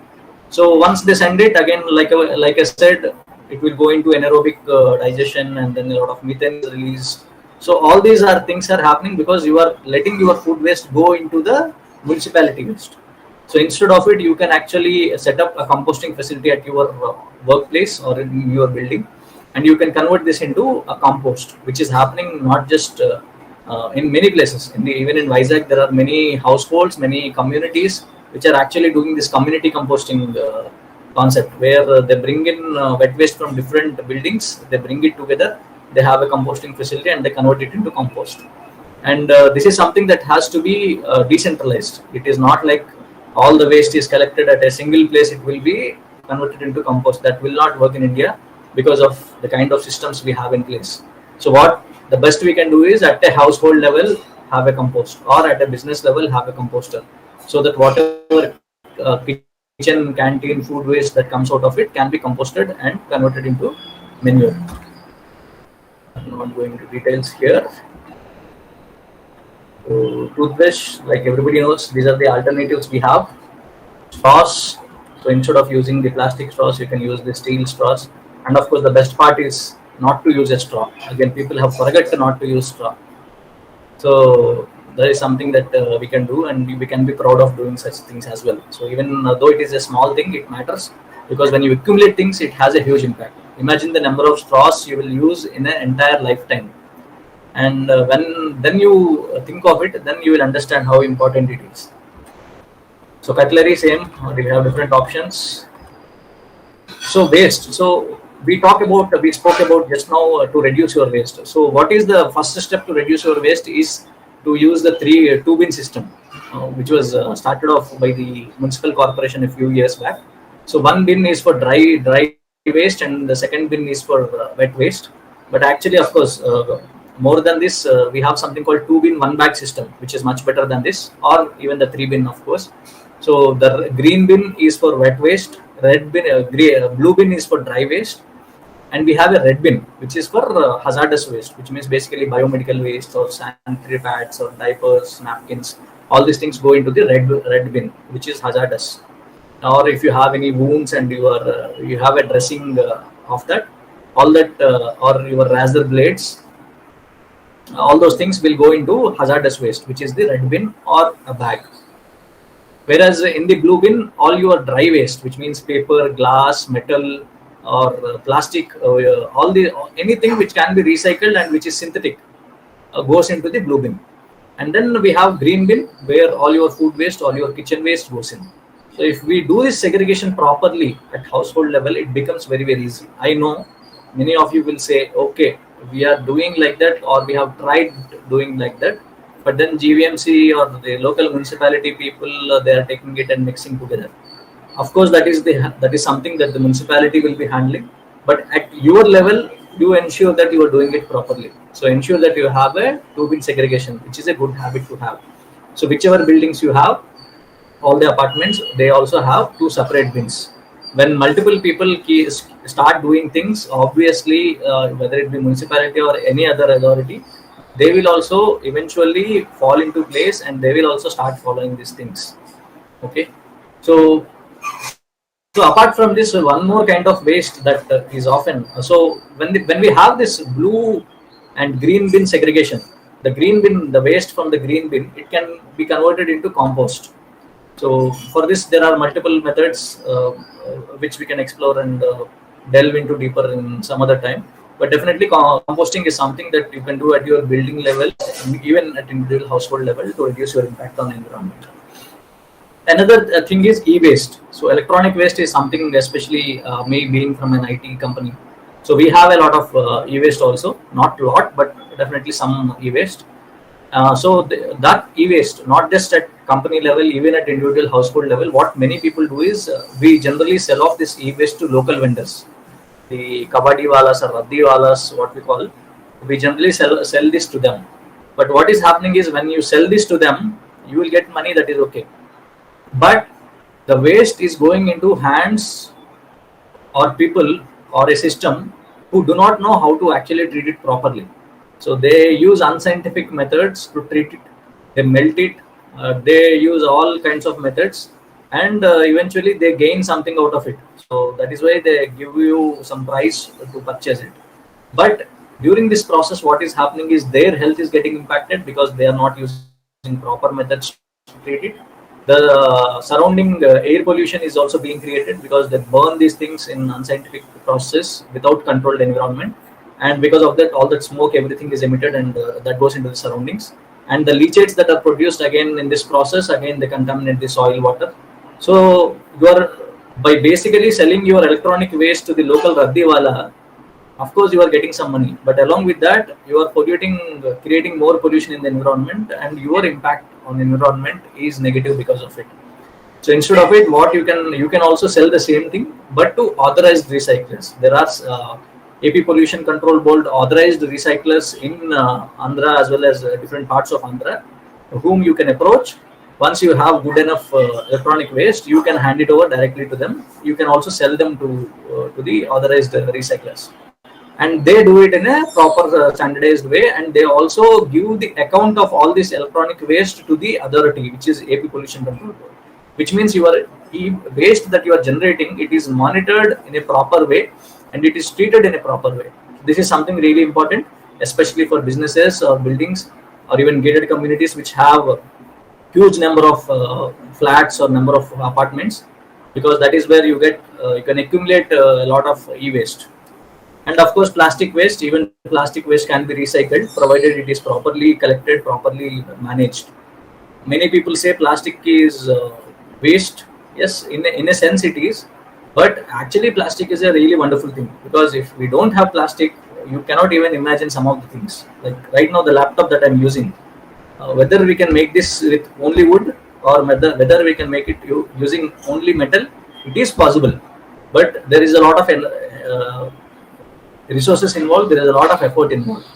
So once they send it, again, like I said, it will go into anaerobic digestion, and then a lot of methane is released. So all these things are happening because you are letting your food waste go into the municipality waste. So instead of it, you can actually set up a composting facility at your workplace or in your building, and you can convert this into a compost, which is happening not just in many places. Even in Vizag, there are many households, many communities which are actually doing this community composting concept, where they bring in wet waste from different buildings, they bring it together, they have a composting facility, and they convert it into compost. And this is something that has to be decentralized. It is not like all the waste is collected at a single place, it will be converted into compost. That will not work in India because of the kind of systems we have in place. So what the best we can do is, at a household level, have a compost, or at a business level, have a composter, so that whatever kitchen, canteen, food waste that comes out of it can be composted and converted into manure. I'm not going into details here. So, toothbrush, like everybody knows, these are the alternatives we have. Straws, so instead of using the plastic straws, you can use the steel straws. And of course, the best part is not to use a straw. Again, people have forgotten not to use straw. So that is something that we can do, and we can be proud of doing such things as well. So even though it is a small thing, it matters, because when you accumulate things, it has a huge impact. Imagine the number of straws you will use in an entire lifetime. And when you think of it, then you will understand how important it is. So cutlery, same, we have different options. So waste. So we spoke about just now to reduce your waste. So what is the first step to reduce your waste is to use the 2-bin system, which was started off by the municipal corporation a few years back. So one bin is for dry waste, and the second bin is for wet waste. But actually, of course, more than this, we have something called 2-bin 1-bag system, which is much better than this, or even the 3-bin, of course. So the green bin is for wet waste, blue bin is for dry waste, and we have a red bin, which is for hazardous waste, which means basically biomedical waste or sanitary pads or diapers, napkins. All these things go into the red bin, which is hazardous. Or if you have any wounds and you have a dressing of that, all that, or your razor blades, all those things will go into hazardous waste, which is the red bin or a bag. Whereas in the blue bin, all your dry waste, which means paper, glass, metal, or plastic, anything which can be recycled and which is synthetic, goes into the blue bin. And then we have green bin, where all your food waste, all your kitchen waste goes in. So if we do this segregation properly at household level, it becomes very, very easy. I know many of you will say, okay, we are doing like that, or we have tried doing like that, but then GVMC or the local municipality people, they are taking it and mixing together. Of course, that is something that the municipality will be handling, but at your level, you ensure that you are doing it properly. So ensure that you have a 2-bin segregation, which is a good habit to have. So whichever buildings you have, all the apartments, they also have 2 separate bins. When multiple people start doing things, obviously, whether it be municipality or any other authority, they will also eventually fall into place, and they will also start following these things. Okay, so apart from this, one more kind of waste that is often, so when we have this blue and green bin segregation, the green bin, the waste from the green bin, it can be converted into compost. So for this, there are multiple methods which we can explore and delve into deeper in some other time. But definitely, composting is something that you can do at your building level, and even at individual household level, to reduce your impact on the environment. Another thing is e-waste. So electronic waste is something, especially me being from an IT company. So we have a lot of e-waste also, not a lot, but definitely some e-waste. That e-waste, not just at company level, even at individual household level, what many people do is we generally sell off this e-waste to local vendors, the kabadi walas or raddi walas, what we call. We generally sell this to them. But what is happening is, when you sell this to them, you will get money, that is okay. But the waste is going into hands or people or a system who do not know how to actually treat it properly. So they use unscientific methods to treat it. They melt it. They use all kinds of methods, and eventually they gain something out of it. So that is why they give you some price to purchase it. But during this process, what is happening is their health is getting impacted because they are not using proper methods to treat it. The surrounding air pollution is also being created because they burn these things in unscientific process without controlled environment, and because of that, all that smoke, everything is emitted, and that goes into the surroundings. And the leachates that are produced again in this process, again they contaminate the soil, water. So you are, by basically selling your electronic waste to the local raddiwala, of course you are getting some money, but along with that you are polluting, creating more pollution in the environment, and your impact on the environment is negative because of it. So instead of it, what you can also sell the same thing, but to authorized recyclers. There are AP Pollution Control Board authorized recyclers in Andhra as well as different parts of Andhra, whom you can approach. Once you have good enough electronic waste, you can hand it over directly to them. You can also sell them to the authorized recyclers, and they do it in a proper standardized way, and they also give the account of all this electronic waste to the authority, which is AP Pollution Control Board, which means your waste that you are generating, it is monitored in a proper way and it is treated in a proper way. This is something really important, especially for businesses or buildings or even gated communities which have a huge number of flats or number of apartments, because that is where you can accumulate a lot of e-waste. And of course, plastic waste, even plastic waste can be recycled provided it is properly collected, properly managed. Many people say plastic is waste. Yes, in a sense it is, but actually plastic is a really wonderful thing, because if we don't have plastic, you cannot even imagine some of the things. Like right now, the laptop that I'm using, whether we can make this with only wood or whether we can make it using only metal, it is possible, but there is a lot of resources involved, there is a lot of effort involved.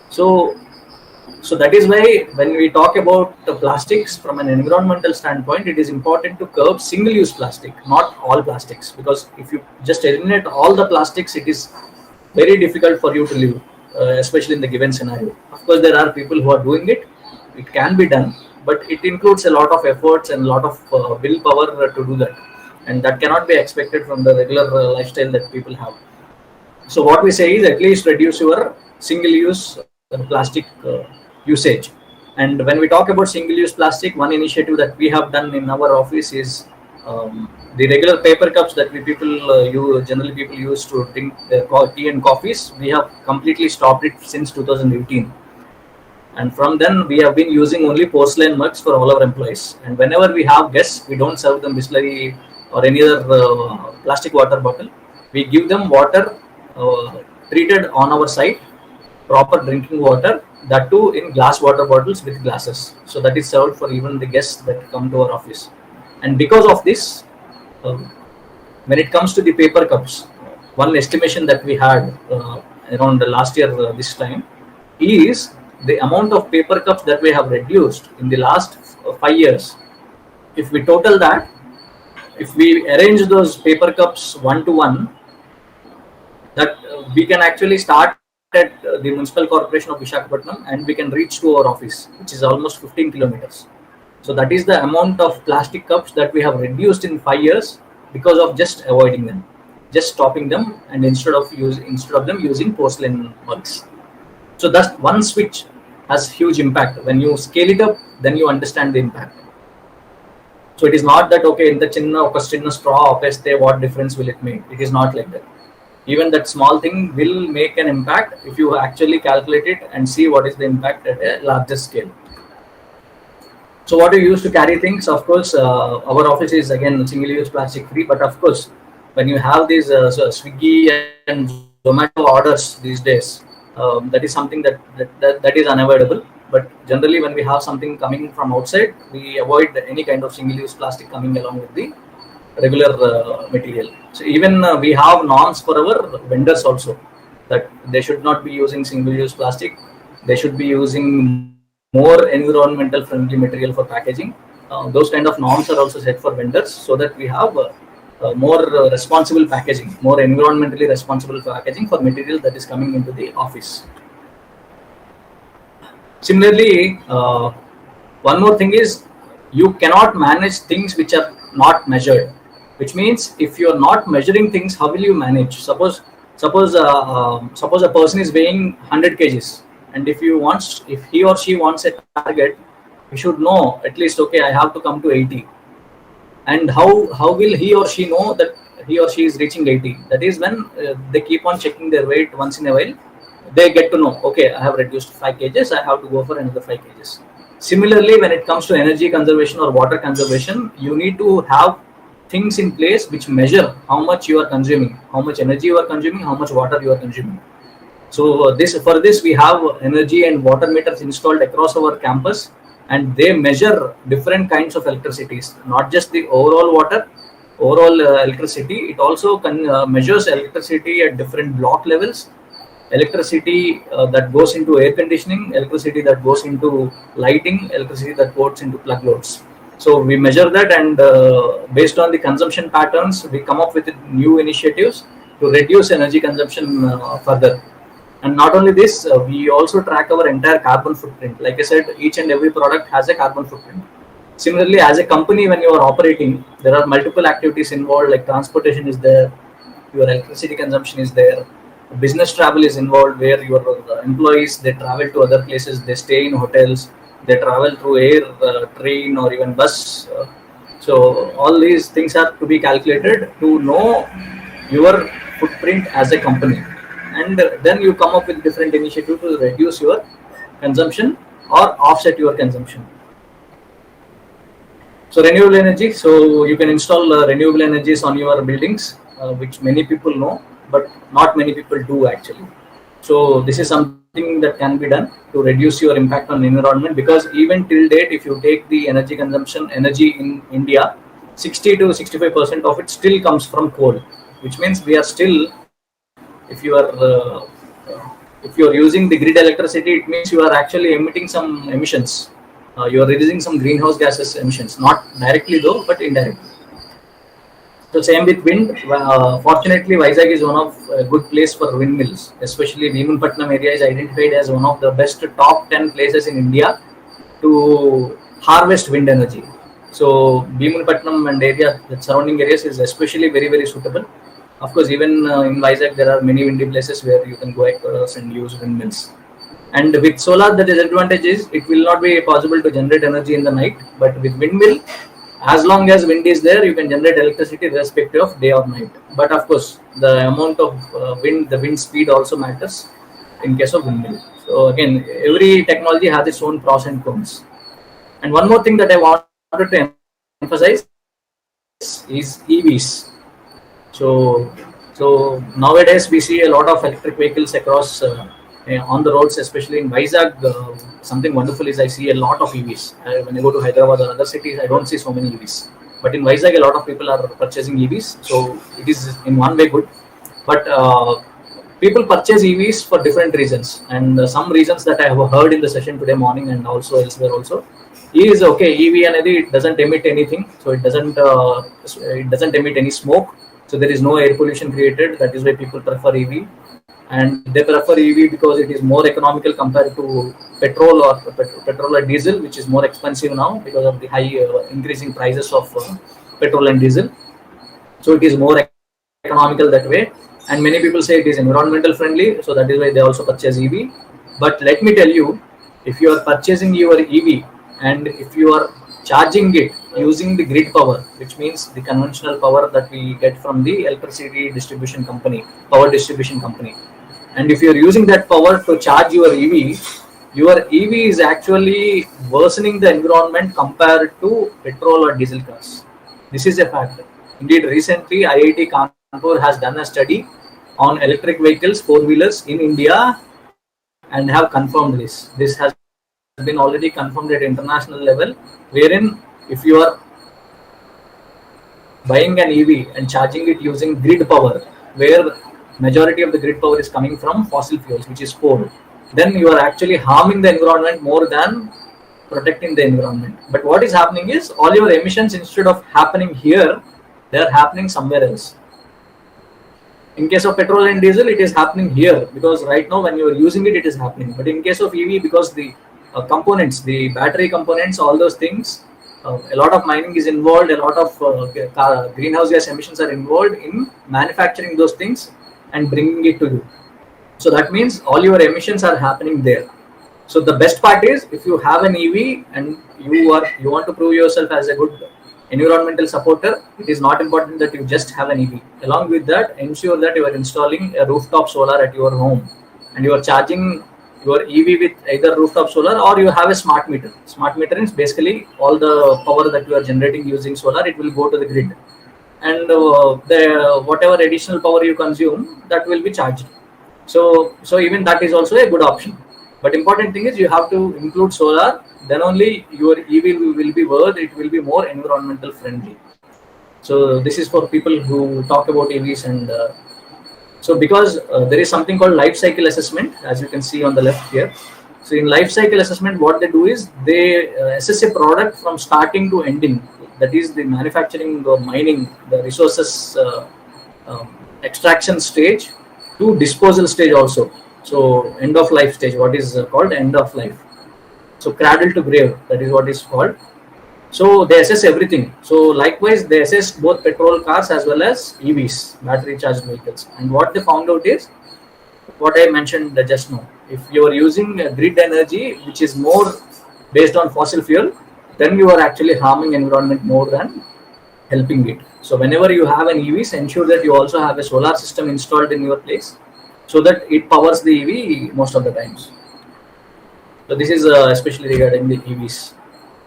So that is why when we talk about the plastics from an environmental standpoint, it is important to curb single-use plastic, not all plastics, because if you just eliminate all the plastics, it is very difficult for you to live, especially in the given scenario. Of course, there are people who are doing it. It can be done, but it includes a lot of efforts and a lot of willpower to do that, and that cannot be expected from the regular lifestyle that people have. So what we say is, at least reduce your single-use plastic usage. And when we talk about single-use plastic, one initiative that we have done in our office is the regular paper cups that generally people use to drink tea and coffees. We have completely stopped it since 2018. And from then, we have been using only porcelain mugs for all our employees. And whenever we have guests, we don't serve them Bisleri or any other plastic water bottle. We give them water treated on our site, proper drinking water, that too in glass water bottles with glasses. So that is served for even the guests that come to our office. And because of this, when it comes to the paper cups, one estimation that we had around the last year this time is the amount of paper cups that we have reduced in the last 5 years. If we total that, if we arrange those paper cups one to one, that we can actually start at the Municipal Corporation of Visakhapatnam and we can reach to our office, which is almost 15 kilometers. So that is the amount of plastic cups that we have reduced in 5 years because of just avoiding them, just stopping them, and instead of them using porcelain mugs. So that one switch has huge impact. When you scale it up, then you understand the impact. So it is not that okay, in the chinna straw opeste, what difference will it make? It is not like that. Even that small thing will make an impact if you actually calculate it and see what is the impact at a larger scale. So what do you use to carry things? Of course, our office is again single-use plastic free, but of course, when you have these Swiggy and Zomato orders these days, that is something that is unavoidable. But generally, when we have something coming from outside, we avoid any kind of single-use plastic coming along with the regular material. So even we have norms for our vendors also, that they should not be using single-use plastic. They should be using more environmental friendly material for packaging. Those kind of norms are also set for vendors, so that we have more responsible packaging, more environmentally responsible packaging for material that is coming into the office. Similarly, one more thing is, you cannot manage things which are not measured, which means if you are not measuring things, how will you manage? Suppose a person is weighing 100 kgs, and if he or she wants a target, you should know at least, okay, I have to come to 80. And how will he or she know that he or she is reaching 80? That is when they keep on checking their weight once in a while. They get to know, okay, I have reduced 5 kgs, I have to go for another 5 kgs. Similarly, when it comes to energy conservation or water conservation, you need to have things in place which measure how much you are consuming, how much energy you are consuming, how much water you are consuming. So for this we have energy and water meters installed across our campus, and they measure different kinds of electricities, not just the overall electricity. It also measures electricity at different block levels, electricity that goes into air conditioning, electricity that goes into lighting, electricity that goes into plug loads. So we measure that, and based on the consumption patterns, we come up with new initiatives to reduce energy consumption further. And not only this, we also track our entire carbon footprint. Like I said, each and every product has a carbon footprint. Similarly, as a company, when you are operating, there are multiple activities involved, like transportation is there, your electricity consumption is there, business travel is involved, where your employees, they travel to other places, they stay in hotels, they travel through air, train, or even bus. So all these things have to be calculated to know your footprint as a company, and then you come up with different initiatives to reduce your consumption or offset your consumption. So renewable energy, so you can install renewable energies on your buildings, which many people know, but not many people do actually. So this is something that can be done to reduce your impact on the environment, because even till date, if you take the energy in India, 60 to 65% of it still comes from coal, which means we are still, if you are using the grid electricity, it means you are actually emitting some emissions. You are releasing some greenhouse gases emissions, not directly though, but indirectly. So same with wind. Fortunately, Vizag is one of a good place for windmills. Especially Bhimanpatnam area is identified as one of the best top 10 places in India to harvest wind energy. So Bhimanpatnam and area, the surrounding areas, is especially very, very suitable. Of course, even in Vizag, there are many windy places where you can go across and use windmills. And with solar, the disadvantage is it will not be possible to generate energy in the night. But with windmill, as long as wind is there, you can generate electricity irrespective of day or night. But of course, the amount of the wind speed also matters in case of windmill. So again, every technology has its own pros and cons. And one more thing that I wanted to emphasize is EVs. So nowadays we see a lot of electric vehicles across on the roads, especially in Vizag. Something wonderful is I see a lot of EVs. When I go to Hyderabad or other cities, I don't see so many EVs. But in Vizag, a lot of people are purchasing EVs. So it is in one way good. But people purchase EVs for different reasons. And some reasons that I have heard in the session today morning and also elsewhere also is, okay, EV anadi, it doesn't emit anything. So it doesn't emit any smoke. So there is no air pollution created. That is why people prefer EV. And they prefer EV because it is more economical compared to petrol or diesel, which is more expensive now because of the high increasing prices of petrol and diesel. So it is more economical that way. And many people say it is environmental friendly. So that is why they also purchase EV. But let me tell you, if you are purchasing your EV and if you are charging it using the grid power, which means the conventional power that we get from the electricity distribution company, power distribution company. And if you're using that power to charge your EV is actually worsening the environment compared to petrol or diesel cars. This is a fact. Indeed, recently IIT Kanpur has done a study on electric vehicles, four-wheelers in India, and have confirmed this. This has been already confirmed at international level, wherein if you are buying an EV and charging it using grid power, where majority of the grid power is coming from fossil fuels, which is coal, then you are actually harming the environment more than protecting the environment. But what is happening is all your emissions, instead of happening here, they are happening somewhere else. In case of petrol and diesel, it is happening here because right now when you are using it, it is happening. But in case of EV, because the components, the battery components, all those things, a lot of mining is involved, a lot of greenhouse gas emissions are involved in manufacturing those things and bringing it to you. So that means all your emissions are happening there. So the best part is, if you have an EV and you want to prove yourself as a good environmental supporter, it is not important that you just have an EV. Along with that, ensure that you are installing a rooftop solar at your home and you are charging your EV with either rooftop solar or you have a smart meter. Smart meter is basically all the power that you are generating using solar, it will go to the grid. And whatever additional power you consume, that will be charged. So even that is also a good option. But important thing is you have to include solar, then only your EV will be worth, it will be more environmental friendly. So this is for people who talk about EVs. And so because there is something called life cycle assessment, as you can see on the left here. So in life cycle assessment, what they do is they assess a product from starting to ending. That is the manufacturing or mining, the resources extraction stage to disposal stage also. So end of life stage, what is called end of life. So cradle to grave, that is what is called. So they assess everything. So likewise, they assess both petrol cars as well as EVs, battery charged vehicles. And what they found out is what I mentioned just now. If you are using grid energy, which is more based on fossil fuel, then you are actually harming environment more than helping it. So whenever you have an EV, ensure that you also have a solar system installed in your place so that it powers the EV most of the times. So this is especially regarding the EVs.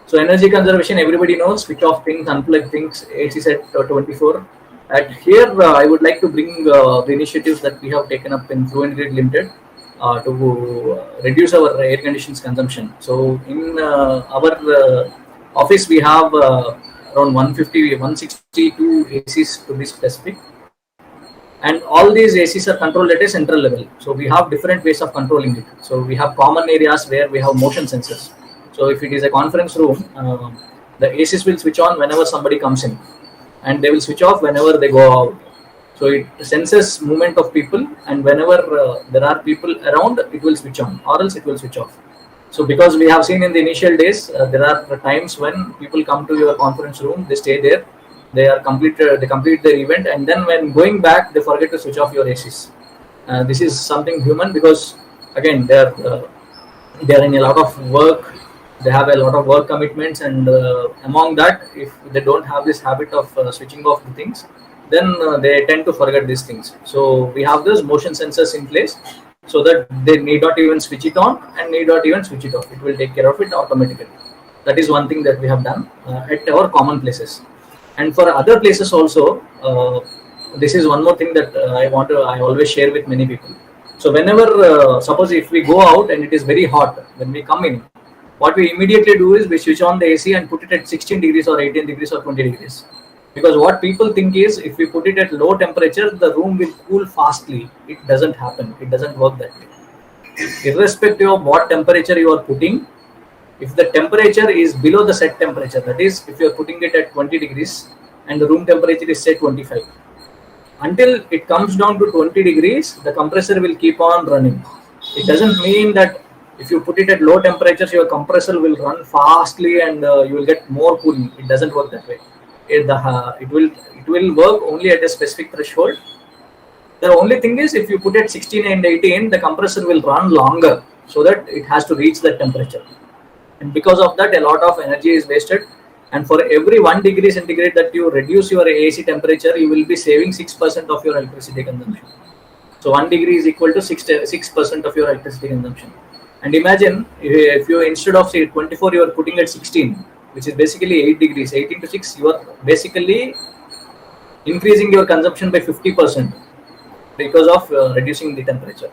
So energy conservation, everybody knows, switch off things, unplug things, AC set 24. At here, I would like to bring the initiatives that we have taken up in Fluent Grid Limited to reduce our air conditions consumption. So in our office, we have around 162 ACs to be specific. And all these ACs are controlled at a central level. So we have different ways of controlling it. So we have common areas where we have motion sensors. So if it is a conference room, the ACs will switch on whenever somebody comes in, and they will switch off whenever they go out. So it senses movement of people, and whenever there are people around, it will switch on, or else it will switch off. So because we have seen in the initial days, there are times when people come to your conference room, they stay there, they complete their event, and then when going back, they forget to switch off your ACs. This is something human, because again they are in a lot of work. They have a lot of work commitments, and among that, if they don't have this habit of switching off the things, then they tend to forget these things. So we have those motion sensors in place so that they need not even switch it on and need not even switch it off. It will take care of it automatically. That is one thing that we have done at our common places. And for other places also, this is one more thing that I always share with many people. So whenever, suppose if we go out and it is very hot, when we come in, what we immediately do is we switch on the AC and put it at 16 degrees or 18 degrees or 20 degrees. Because what people think is, if we put it at low temperature, the room will cool fastly. It doesn't happen. It doesn't work that way. Irrespective of what temperature you are putting, if the temperature is below the set temperature, that is, if you are putting it at 20 degrees and the room temperature is say 25, until it comes down to 20 degrees, the compressor will keep on running. It doesn't mean that if you put it at low temperatures, your compressor will run fastly and you will get more cooling. It doesn't work that way. It will work only at a specific threshold. The only thing is, if you put it 16 and 18, the compressor will run longer so that it has to reach that temperature. And because of that, a lot of energy is wasted. and for every 1 degree centigrade that you reduce your AC temperature, you will be saving 6% of your electricity consumption. So 1 degree is equal to 6% of your electricity consumption. And imagine if you, instead of say 24, you are putting at 16, which is basically 8 degrees. 8 into 6, you are basically increasing your consumption by 50% because of reducing the temperature.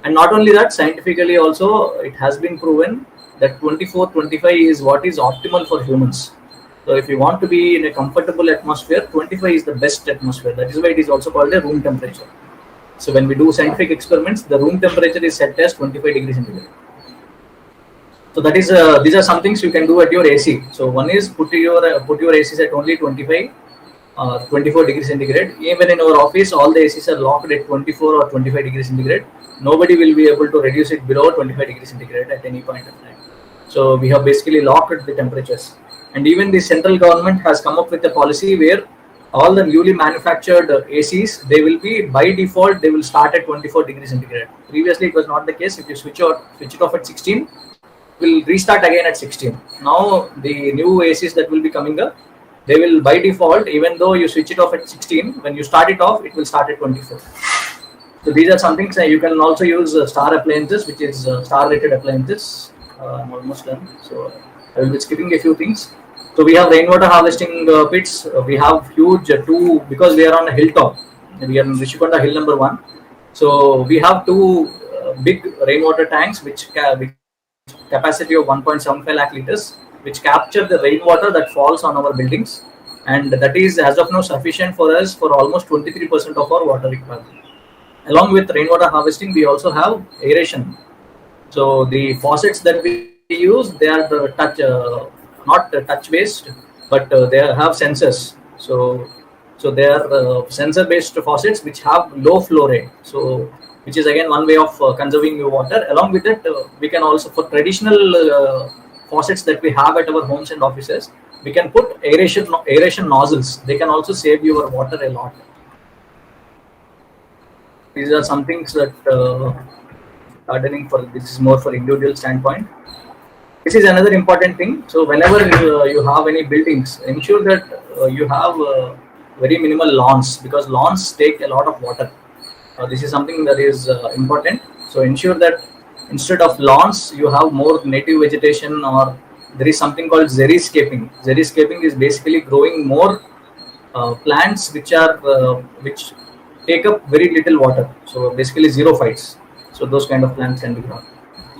And not only that, scientifically also it has been proven that 24, 25 is what is optimal for humans. So if you want to be in a comfortable atmosphere, 25 is the best atmosphere. That is why it is also called a room temperature. So when we do scientific experiments, the room temperature is set as 25 degrees centigrade. So that is these are some things you can do at your AC. So one is put your ACs at only 25, 24 degrees centigrade. Even in our office, all the ACs are locked at 24 or 25 degrees centigrade. Nobody will be able to reduce it below 25 degrees centigrade at any point of time. So we have basically locked the temperatures. And even the central government has come up with a policy where all the newly manufactured ACs, they will be by default, they will start at 24 degrees centigrade. Previously, it was not the case. If you switch it off at 16, will restart again at 16. Now the new ACs that will be coming up, they will by default, even though you switch it off at 16, when you start it off, it will start at 24. So these are some things. You can also use star appliances, which is star rated appliances. I'm almost done, so I will be skipping a few things. So we have rainwater harvesting pits. We have huge two, because we are on a hilltop. We are in Rishikonda hill number 1. So we have two big rainwater tanks, which capacity of 1.75 lakh liters, which capture the rainwater that falls on our buildings, and that is as of now sufficient for us for almost 23% of our water requirement. Along with rainwater harvesting, we also have aeration. So the faucets that we use, they are the not touch based, but they have sensors. So they are sensor based faucets which have low flow rate. So which is again one way of conserving your water. Along with it, we can also, for traditional faucets that we have at our homes and offices, we can put aeration nozzles. They can also save your water a lot. These are some things that gardening for this is more for individual standpoint. This is another important thing. So whenever you have any buildings, ensure that you have very minimal lawns, because lawns take a lot of water. This is something that is important. So ensure that instead of lawns, you have more native vegetation, or there is something called xeriscaping. Xeriscaping is basically growing more plants which take up very little water. So basically xerophytes. So those kind of plants can be grown.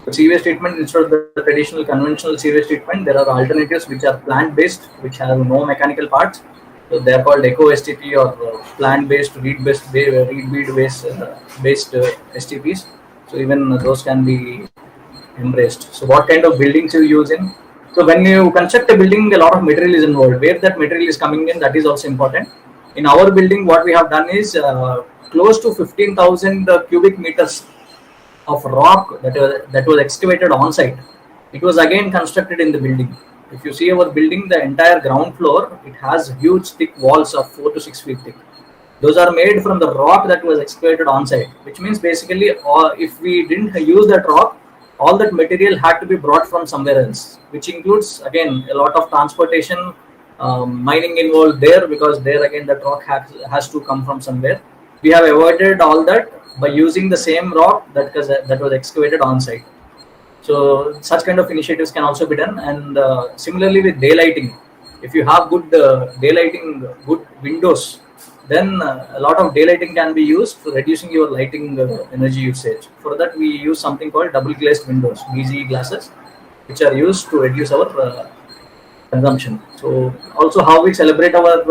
So sewage treatment, instead of the traditional conventional sewage treatment, there are alternatives which are plant-based, which have no mechanical parts. So they are called eco-STP or plant-based, reed-based STPs. So even those can be embraced. So what kind of buildings you use in? So when you construct a building, a lot of material is involved. Where that material is coming in, that is also important. In our building, what we have done is close to 15,000 cubic meters of rock that was excavated on site. It was again constructed in the building. If you see our building, the entire ground floor, it has huge thick walls of 4 to 6 feet thick. Those are made from the rock that was excavated on site, which means basically if we didn't use that rock, all that material had to be brought from somewhere else, which includes again a lot of transportation, mining involved there, because there again that rock has to come from somewhere. We have avoided all that by using the same rock that was excavated on site. So such kind of initiatives can also be done. And similarly with daylighting, if you have good daylighting, good windows, then a lot of daylighting can be used for reducing your lighting energy usage. For that, we use something called double glazed windows, BGE glasses, which are used to reduce our consumption. So also how we celebrate our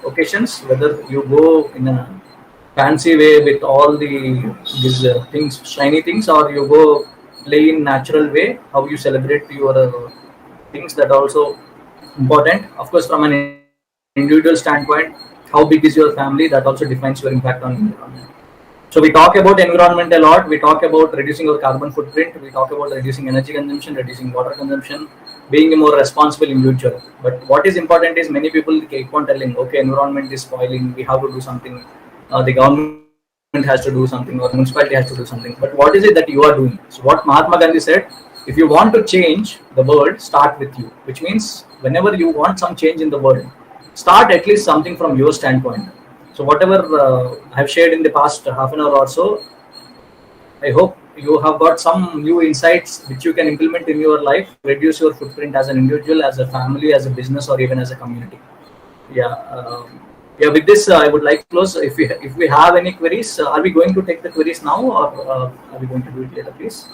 occasions, whether you go in a fancy way with all these things, shiny things, or you go play in natural way, how you celebrate your things, that also important. Of course, from an individual standpoint, how big is your family, that also defines your impact on environment. So we talk about environment a lot. We talk about reducing our carbon footprint. We talk about reducing energy consumption, reducing water consumption, being a more responsible individual. But what is important is many people keep on telling, okay, environment is spoiling, we have to do something. The government has to do something, or municipality has to do something. But what is it that you are doing? So what Mahatma Gandhi said, if you want to change the world, start with you. Which means whenever you want some change in the world, start at least something from your standpoint. So whatever I have shared in the past half an hour or so, I hope you have got some new insights which you can implement in your life to reduce your footprint as an individual, as a family, as a business, or even as a community. Yeah. Yeah. With this, I would like to close. If we have any queries, are we going to take the queries now, or are we going to do it later, please?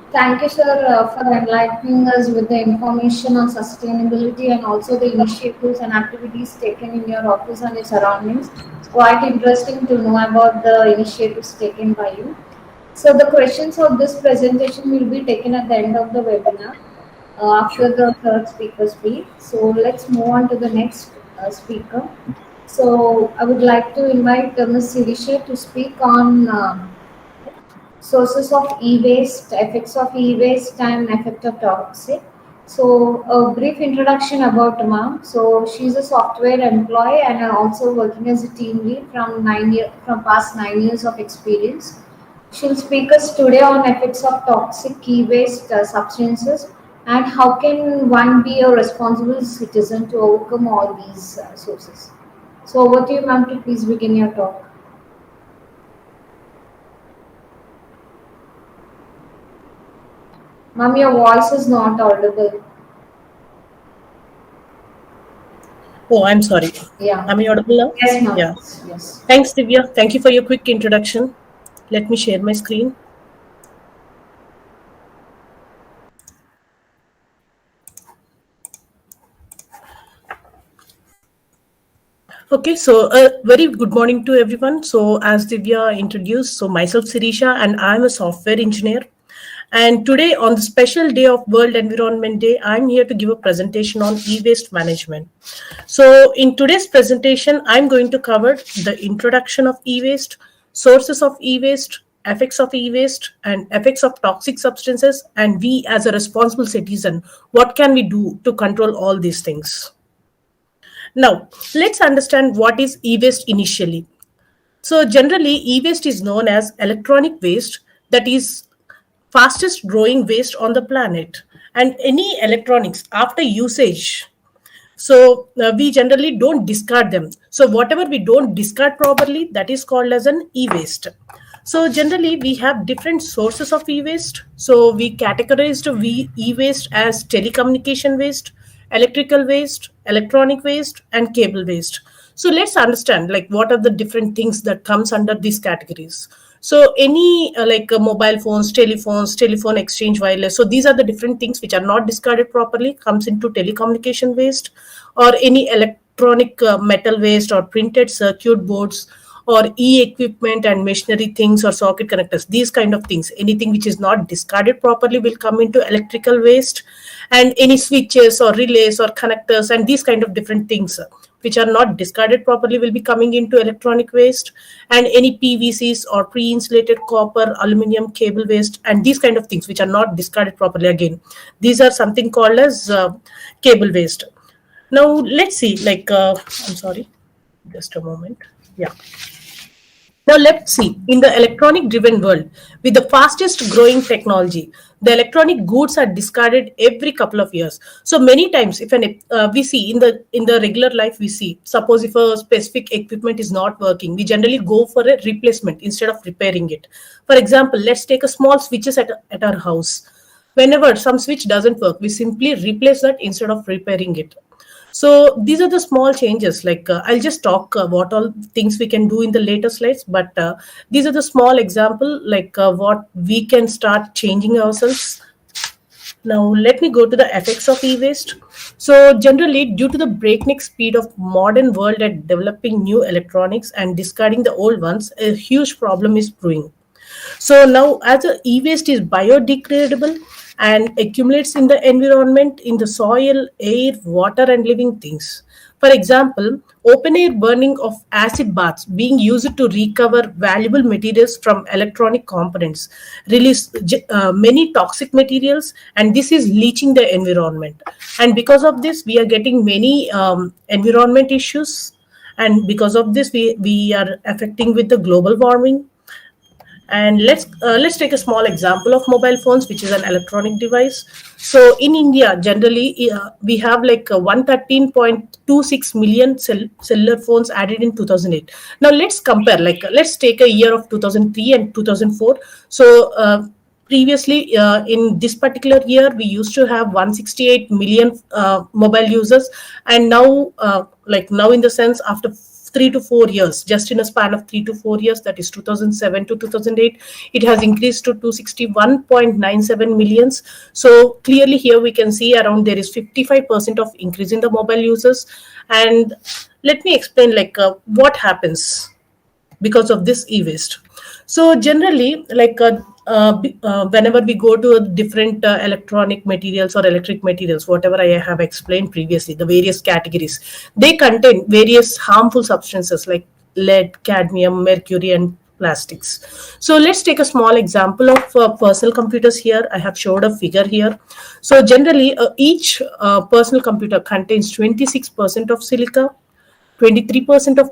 Thank you, sir, for enlightening us with the information on sustainability and also the initiatives and activities taken in your office and your surroundings. It's quite interesting to know about the initiatives taken by you. So the questions of this presentation will be taken at the end of the webinar after the third speaker speak. So let's move on to the next speaker. So I would like to invite Ms. Sireesha to speak on sources of e-waste, effects of e-waste, and effect of toxic. So a brief introduction about ma'am. So she's a software employee and also working as a team lead from past 9 years of experience. She'll speak us today on effects of toxic e-waste substances and how can one be a responsible citizen to overcome all these sources. So over to you, ma'am, to please begin your talk. Ma'am, your voice is not audible. Oh, I'm sorry. Yeah. Am I audible now? Yes, ma'am. Yeah. Yes. Thanks, Divya. Thank you for your quick introduction. Let me share my screen. Okay, so very good morning to everyone. So as Divya introduced, so myself Sireesha and I'm a software engineer. And today on the special day of World Environment Day, I'm here to give a presentation on e-waste management. So in today's presentation, I'm going to cover the introduction of e-waste, sources of e-waste, effects of e-waste, and effects of toxic substances. And we as a responsible citizen, what can we do to control all these things? Now, let's understand what is e-waste initially. So generally, e-waste is known as electronic waste that is fastest growing waste on the planet, and any electronics after usage, so we generally don't discard them. So whatever we don't discard properly, that is called as an e-waste. So generally we have different sources of e-waste. So we categorized e-waste as telecommunication waste, electrical waste, electronic waste, and cable waste. So let's understand like what are the different things that comes under these categories. So any mobile phones, telephones, telephone exchange, wireless. So these are the different things which are not discarded properly, comes into telecommunication waste, or any electronic metal waste or printed circuit boards or e-equipment and machinery things or socket connectors. These kind of things, anything which is not discarded properly will come into electrical waste, and any switches or relays or connectors and these kind of different things which are not discarded properly will be coming into electronic waste, and any PVCs or pre-insulated copper, aluminum cable waste, and these kind of things which are not discarded properly. Again, these are something called as cable waste. Now let's see, I'm sorry, just a moment. Yeah. Now let's see, in the electronic driven world, with the fastest growing technology, the electronic goods are discarded every couple of years. So many times, if we see in the regular life, we see, suppose if a specific equipment is not working, we generally go for a replacement instead of repairing it. For example, let's take a small switches at our house. Whenever some switch doesn't work, we simply replace that instead of repairing it. So these are the small changes. I'll just talk what all things we can do in the later slides, but these are the small example, what we can start changing ourselves. Now let me go to the effects of e-waste. So generally, due to the breakneck speed of modern world at developing new electronics and discarding the old ones, a huge problem is brewing. So now as the e-waste is biodegradable and accumulates in the environment, in the soil, air, water, and living things. For example, open air burning of acid baths being used to recover valuable materials from electronic components release many toxic materials, and this is leaching the environment. And because of this, we are getting many environment issues, and because of this, we are affecting with the global warming. And let's take a small example of mobile phones, which is an electronic device. So in India, generally we have like 113.26 million cellular phones added in 2008. Now let's compare. Like let's take a year of 2003 and 2004. So previously in this particular year we used to have 168 million mobile users, and now now in the sense after 3 to 4 years, just in a span of 3 to 4 years, that is 2007 to 2008, it has increased to 261.97 millions. So clearly here we can see around there is 55% of increase in the mobile users. And let me explain what happens because of this e-waste. So generally, whenever we go to a different electronic materials or electric materials, whatever I have explained previously, the various categories, they contain various harmful substances like lead, cadmium, mercury, and plastics. So let's take a small example of personal computers here. I have showed a figure here. So generally, each personal computer contains 26% of silica, 23% of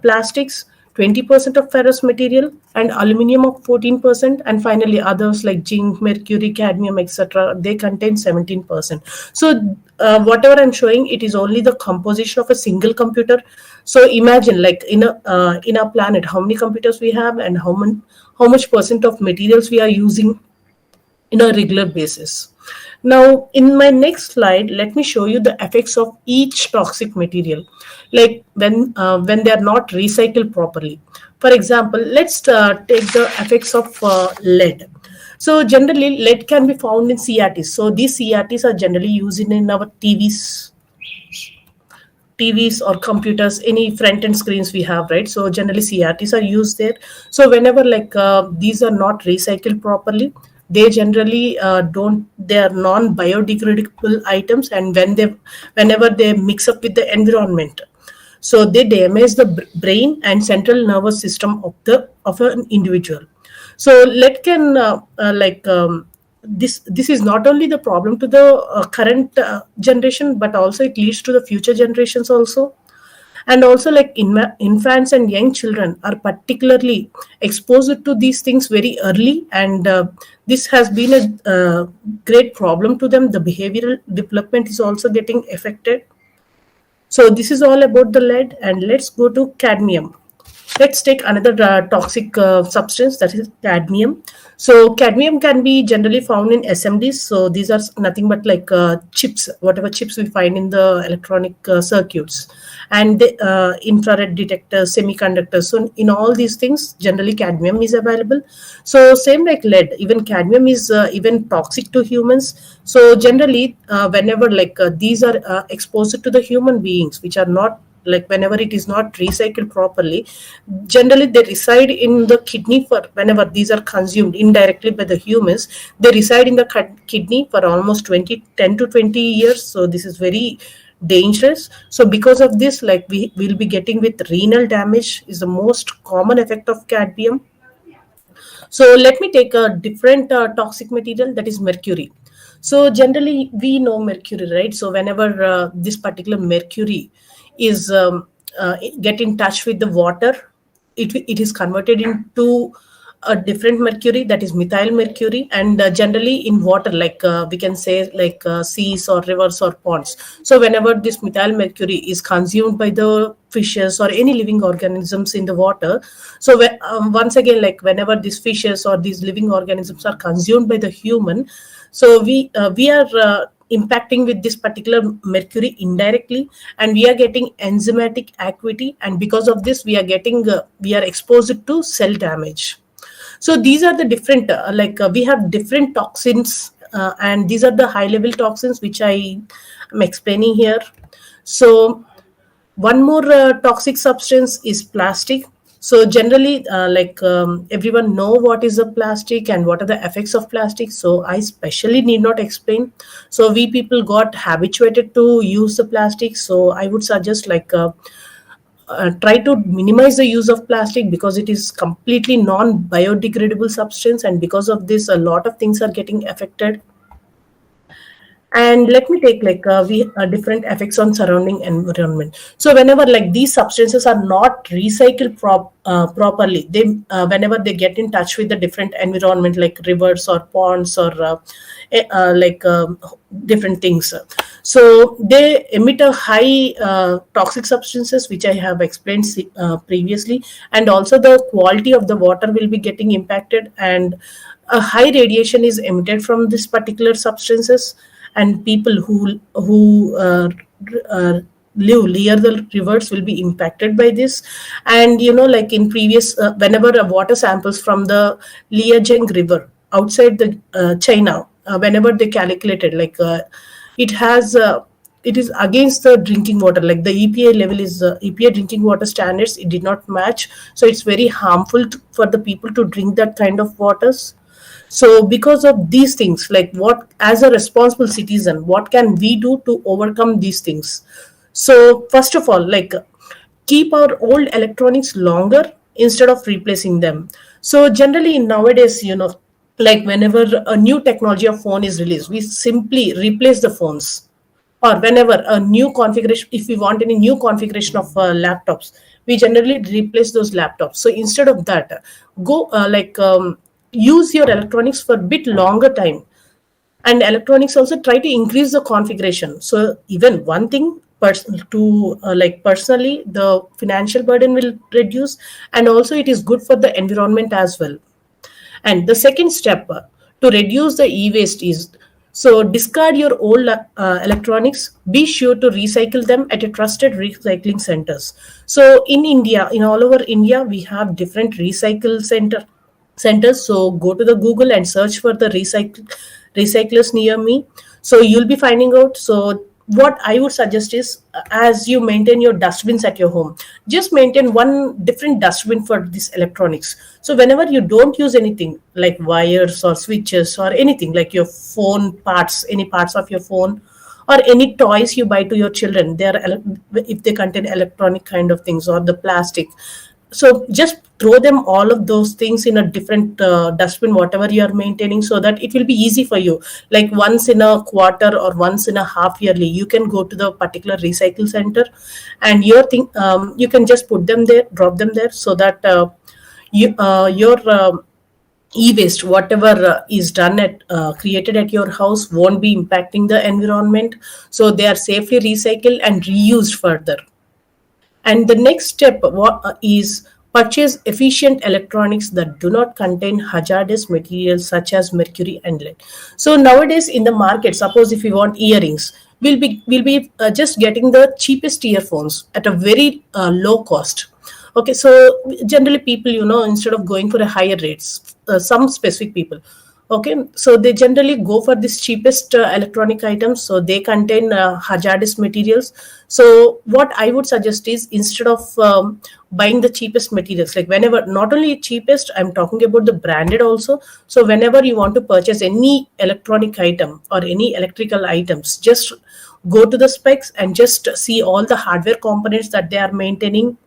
plastics, 20% of ferrous material, and aluminum of 14%, and finally others like zinc, mercury, cadmium, etc. They contain 17%. So whatever I'm showing, it is only the composition of a single computer. So imagine, like in our planet, how many computers we have and how much percent of materials we are using in a regular basis. Now, in my next slide, let me show you the effects of each toxic material, like when they are not recycled properly. For example, let's take the effects of lead. So generally, lead can be found in CRTs. So these CRTs are generally used in our TVs or computers, any front end screens we have, right? So generally CRTs are used there. So whenever these are not recycled properly, they generally they are non-biodegradable items, and whenever they mix up with the environment, so they damage the brain and central nervous system of an individual. So lead can this is not only the problem to the current generation, but also it leads to the future generations also. And also, infants and young children are particularly exposed to these things very early, and this has been a great problem to them. The behavioral development is also getting affected. So this is all about the lead, and let's go to cadmium. Let's take another toxic substance, that is cadmium. So cadmium can be generally found in SMDs. So these are nothing but chips, whatever chips we find in the electronic circuits, and the infrared detectors, semiconductors. So in all these things, generally cadmium is available. So same like lead, even cadmium is even toxic to humans. So generally, whenever these are exposed to the human beings, which are not whenever it is not recycled properly, generally they reside in the kidney. For whenever these are consumed indirectly by the humans, they reside in the kidney for almost 10 to 20 years. So this is very dangerous. So because of this, we will be getting with renal damage is the most common effect of cadmium. So let me take a different toxic material, that is mercury. So generally we know mercury, right? So whenever this particular mercury is get in touch with the water, it is converted into a different mercury, that is methyl mercury, and generally in water, we can say seas or rivers or ponds. So whenever this methyl mercury is consumed by the fishes or any living organisms in the water, so once again, whenever these fishes or these living organisms are consumed by the human, so we are impacting with this particular mercury indirectly, and we are getting enzymatic activity, and because of this we are exposed to cell damage. So these are the different we have different toxins, and these are the high level toxins which I am explaining here. So one more toxic substance is plastic. So generally, everyone know what is a plastic and what are the effects of plastic. So I specially need not explain. So we people got habituated to use the plastic. So I would suggest try to minimize the use of plastic, because it is completely non-biodegradable substance, and because of this, a lot of things are getting affected. And let me take like we different effects on surrounding environment. So whenever like these substances are not recycled properly, they whenever they get in touch with the different environment like rivers or ponds or like different things, so they emit a high toxic substances, which I have explained previously, and also the quality of the water will be getting impacted, and a high radiation is emitted from this particular substances, and people who uh, live near the rivers will be impacted by this. And like in previous whenever water samples from the Liajiang river outside the China, whenever they calculated like it has it is against the drinking water, like the EPA level is EPA drinking water standards, it did not match, so it's very harmful for the people to drink that kind of waters. So because of these things, like what as a responsible citizen, what can we do to overcome these things? So first of all, like keep our old electronics longer instead of replacing them. So generally nowadays, like whenever a new technology of phone is released, we simply replace the phones. Or whenever a new configuration, if we want any new configuration of laptops, we generally replace those laptops. So instead of that, go use your electronics for a bit longer time. And electronics also try to increase the configuration. So even one thing to like personally, the financial burden will reduce, and also it is good for the environment as well. And the second step to reduce the e-waste is, so discard your old electronics. Be sure to recycle them at a trusted recycling centers. So in India, in all over India, we have different recycle centers. So go to the Google and search for the recyclers near me. So you'll be finding out. So what I would suggest is, as you maintain your dustbins at your home, just maintain one different dustbin for this electronics. So whenever you don't use anything like wires or switches or anything like your phone parts, any parts of your phone, or any toys you buy to your children, if they contain electronic kind of things or the plastic, so just throw them all of those things in a different dustbin, whatever you are maintaining, so that it will be easy for you. Like once in a quarter or once in a half yearly, you can go to the particular recycle center, and you can just put them there, drop them there, so that your e-waste, whatever is done at created at your house, won't be impacting the environment. So they are safely recycled and reused further. And the next step is purchase efficient electronics that do not contain hazardous materials such as mercury and lead. So nowadays in the market, suppose if you want earrings, we'll be just getting the cheapest earphones at a very low cost. Okay, so generally people, instead of going for a higher rates, some specific people, okay, so they generally go for this cheapest electronic items, so they contain hazardous materials. So what I would suggest is, instead of buying the cheapest materials, like whenever, not only cheapest, I'm talking about the branded also. So whenever you want to purchase any electronic item or any electrical items, just go to the specs and just see all the hardware components that they are maintaining,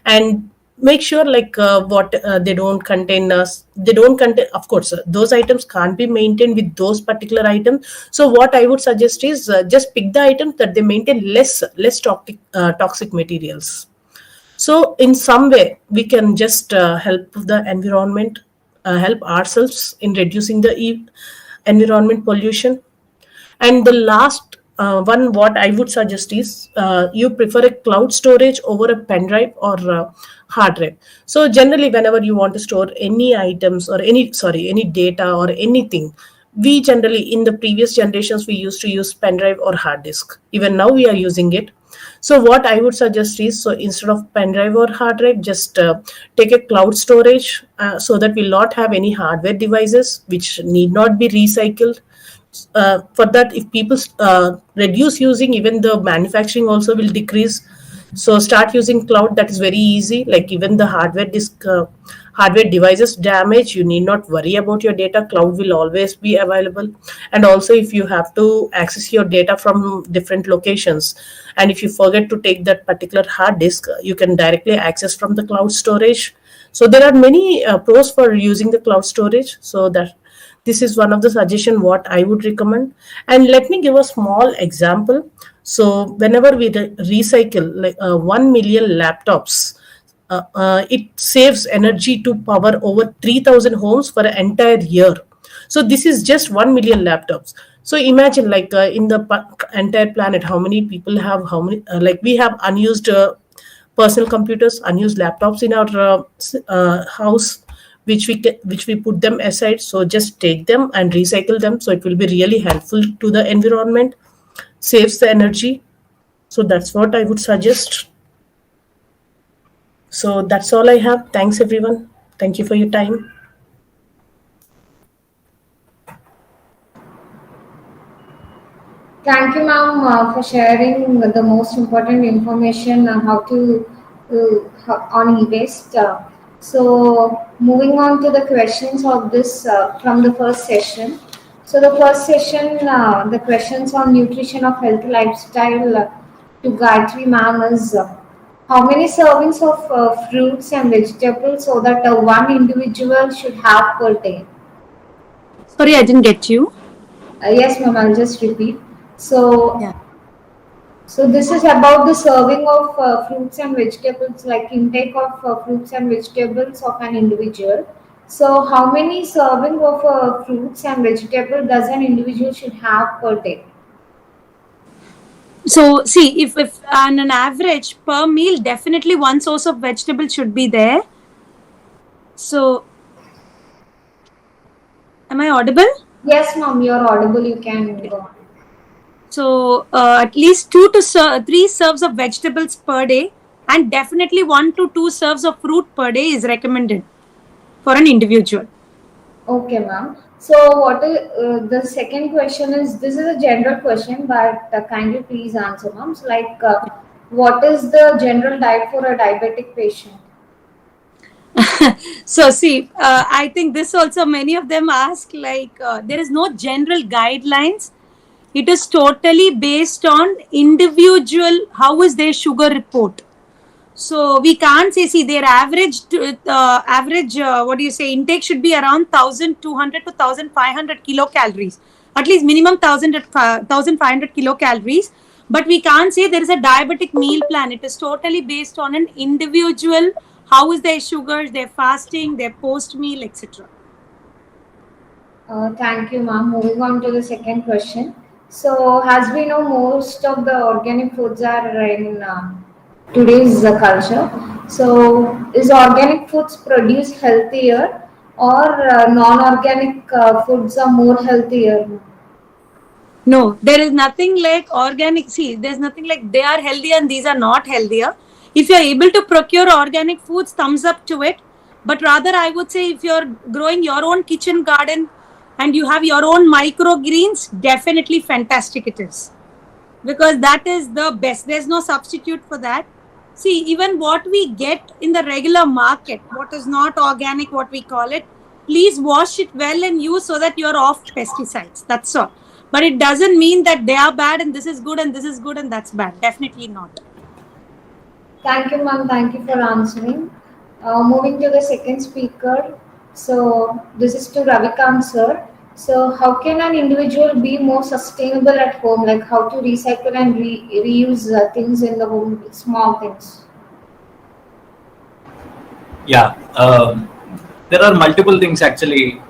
and make sure like what they don't contain of course those items can't be maintained with those particular items. So what I would suggest is, just pick the items that they maintain less toxic materials. So in some way we can just help the environment, help ourselves in reducing the environment pollution. And the last one, what I would suggest is, you prefer a cloud storage over a pen drive or hard drive. So generally, whenever you want to store any items or any data or anything, we generally, in the previous generations, we used to use pen drive or hard disk. Even now we are using it. So what I would suggest is, so instead of pen drive or hard drive, just take a cloud storage, so that we'll not have any hardware devices which need not be recycled. For that, if people reduce using, even the manufacturing also will decrease. So start using cloud. That is very easy. Like even the hardware devices damage, you need not worry about your data. Cloud will always be available. And also, if you have to access your data from different locations, and if you forget to take that particular hard disk, you can directly access from the cloud storage. So there are many pros for using the cloud storage. So This is one of the suggestion what I would recommend. And let me give a small example. So whenever we recycle like 1 million laptops, it saves energy to power over 3,000 homes for an entire year. So this is just 1 million laptops. So imagine like in the entire planet, how many people have, how many, like we have unused personal computers, unused laptops in our house, which we put them aside. So just take them and recycle them. So it will be really helpful to the environment, saves the energy. So that's what I would suggest. So that's all I have. Thanks everyone. Thank you for your time. Thank you, ma'am, for sharing the most important information on how to on e-waste. So, moving on to the questions of this from the first session. So, the first session, the questions on nutrition of healthy lifestyle to Gayatri ma'am is how many servings of fruits and vegetables so that one individual should have per day? Sorry, I didn't get you. Yes, ma'am, I'll just repeat. So, Yeah. so this is about the serving of fruits and vegetables, like intake of fruits and vegetables of an individual. So, how many serving of fruits and vegetable does an individual should have per day? So see, if on an average per meal, definitely one source of vegetable should be there. So, am I audible? Yes, ma'am, you're audible. You can go on. So at least 2 to 3 serves of vegetables per day, and definitely 1 to 2 serves of fruit per day is recommended for an individual. Okay, ma'am. So, what is the second question is? This is a general question, but kindly please answer, ma'am. So, like, what is the general diet for a diabetic patient? So see, I think this also many of them ask, like there is no general guidelines. It is totally based on individual, how is their sugar report. So we can't say, see, their average what do you say, intake should be around 1,200 to 1,500 kilocalories, at least minimum 1,500 kilocalories. But we can't say there is a diabetic meal plan. It is totally based on an individual, how is their sugars, their fasting, their post meal, etc. Thank you, ma'am. Moving on to the second question. So, as we know, most of the organic foods are in today's culture. So, is organic foods produced healthier or non-organic foods are more healthier? No, there is nothing like organic. See, there's nothing like they are healthy and these are not healthier. If you're able to procure organic foods, thumbs up to it. But rather, I would say if you're growing your own kitchen garden and you have your own microgreens, definitely fantastic it is. Because that is the best. There's no substitute for that. See, even what we get in the regular market, what is not organic, what we call it, please wash it well and use so that you're off pesticides. That's all. But it doesn't mean that they are bad and this is good and this is good and that's bad. Definitely not. Thank you, ma'am. Thank you for answering. Moving to the second speaker. So, this is to Ravikanth, sir. So, how can an individual be more sustainable at home? Like how to recycle and reuse things in the home, small things. Yeah, there are multiple things actually.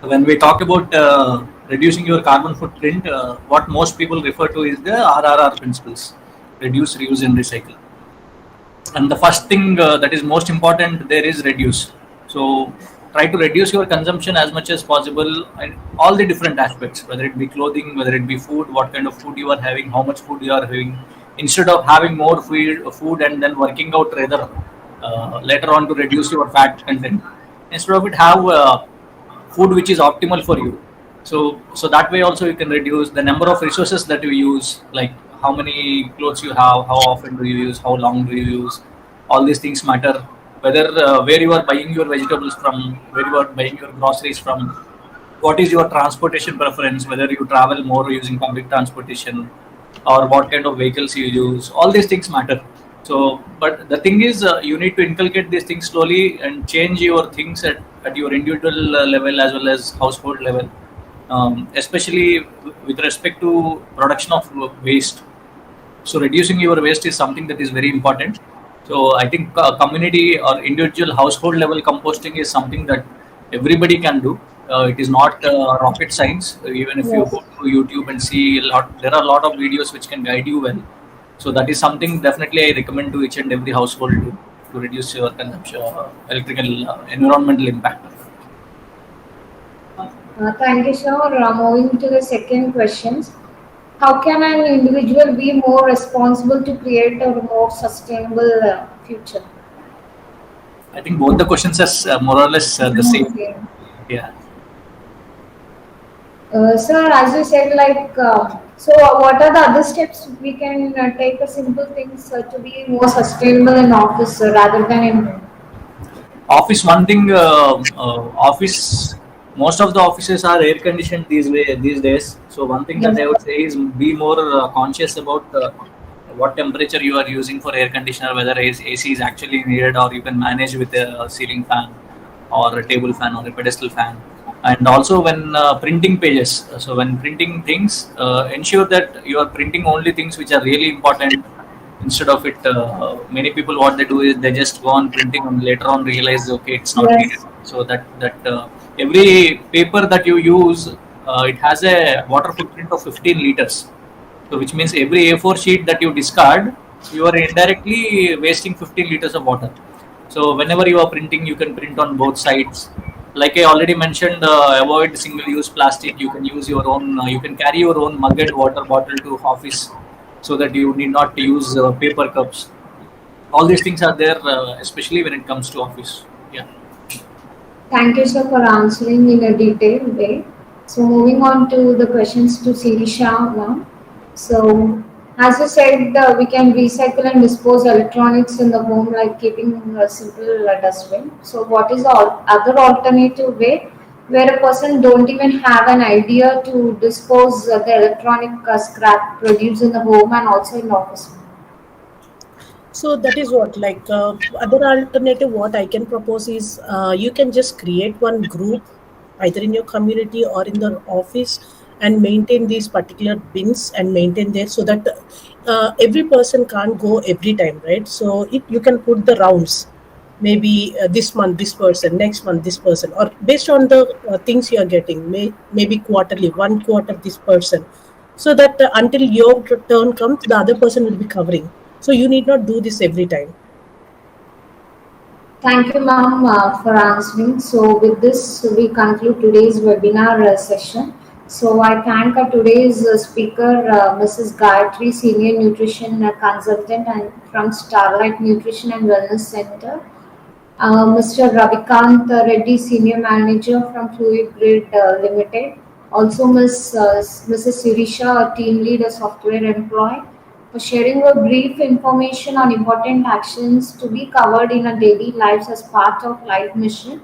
When we talk about reducing your carbon footprint, what most people refer to is the RRR principles: reduce, reuse, and recycle. And the first thing that is most important there is reduce. So try to reduce your consumption as much as possible, and all the different aspects, whether it be clothing, whether it be food, what kind of food you are having, how much food you are having. Instead of having more food and then working out rather later on to reduce your fat content, instead of it have food which is optimal for you. So that way also you can reduce the number of resources that you use, like how many clothes you have, how often do you use, how long do you use. All these things matter. Whether where you are buying your vegetables from, where you are buying your groceries from, what is your transportation preference, whether you travel more using public transportation or what kind of vehicles you use. All these things matter. So, but the thing is, you need to inculcate these things slowly and change your things at your individual level as well as household level, especially with respect to production of waste. So reducing your waste is something that is very important. So I think community or individual household level composting is something that everybody can do. It is not rocket science. Even if you Yes. go to YouTube and see there are a lot of videos which can guide you well. So that is something definitely I recommend to each and every household to reduce your consumption, electrical environmental impact. Thank you, sir. Moving to the second questions. How can an individual be more responsible to create a more sustainable future? I think both the questions are more or less the same. Okay. Yeah. Sir, as you said, so what are the other steps we can take? A simple things to be more sustainable in office rather than in home? Office, one thing, office, most of the offices are air conditioned these days. So one thing that Yes. I would say is be more conscious about what temperature you are using for air conditioner, whether AC is actually needed, or you can manage with a ceiling fan or a table fan or a pedestal fan. And also when printing pages, so when printing things, ensure that you are printing only things which are really important. Instead of it, many people what they do is they just go on printing and later on realize okay it's not needed. Yes. So that every paper that you use, it has a water footprint of 15 liters. So which means every A4 sheet that you discard, you are indirectly wasting 15 liters of water. So whenever you are printing, you can print on both sides. Like I already mentioned, avoid single-use plastic. You can use your own. You can carry your own mugged water bottle to office, so that you need not use paper cups. All these things are there, especially when it comes to office. Yeah. Thank you, sir, for answering in a detailed way. So, moving on to the questions to Sireesha now. So, as you said, we can recycle and dispose electronics in the home, like keeping a simple dustbin. So, what is the other alternative way where a person don't even have an idea to dispose the electronic scrap produced in the home and also in the office? So that is what, like, other alternative what I can propose is you can just create one group either in your community or in the office and maintain these particular bins and maintain there, so that every person can't go every time, right? So you can put the rounds, maybe this month this person, next month this person, or based on the things you are getting, maybe quarterly, one quarter this person, so that until your turn comes the other person will be covering, so you need not do this every time. Thank you, ma'am, for answering. So, with this, we conclude today's webinar session. So, I thank our today's speaker, Mrs. Gayatri, Senior Nutrition Consultant and from Starline Nutrition and Wellness Center. Mr. Ravikanth Reddy, Senior Manager from Fluid Grid Limited. Also, Mrs. Sireesha, a Team Lead, a Software Employee, for sharing a brief information on important actions to be covered in our daily lives as part of Life Mission.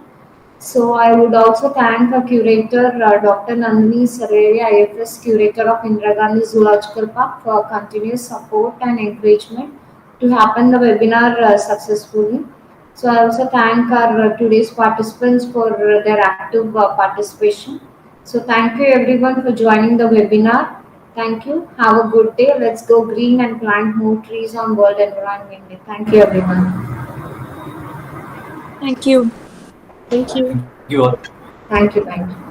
So I would also thank our curator, Dr. Nandini Sareri, IFS Curator of Indira Gandhi Zoological Park, for continuous support and encouragement to happen the webinar successfully. So I also thank our today's participants for their active participation. So thank you everyone for joining the webinar. Thank you. Have a good day. Let's go green and plant more trees on World Environment Day. Thank you everyone. Thank you. Thank you. Thank you all. Thank you. Thank you.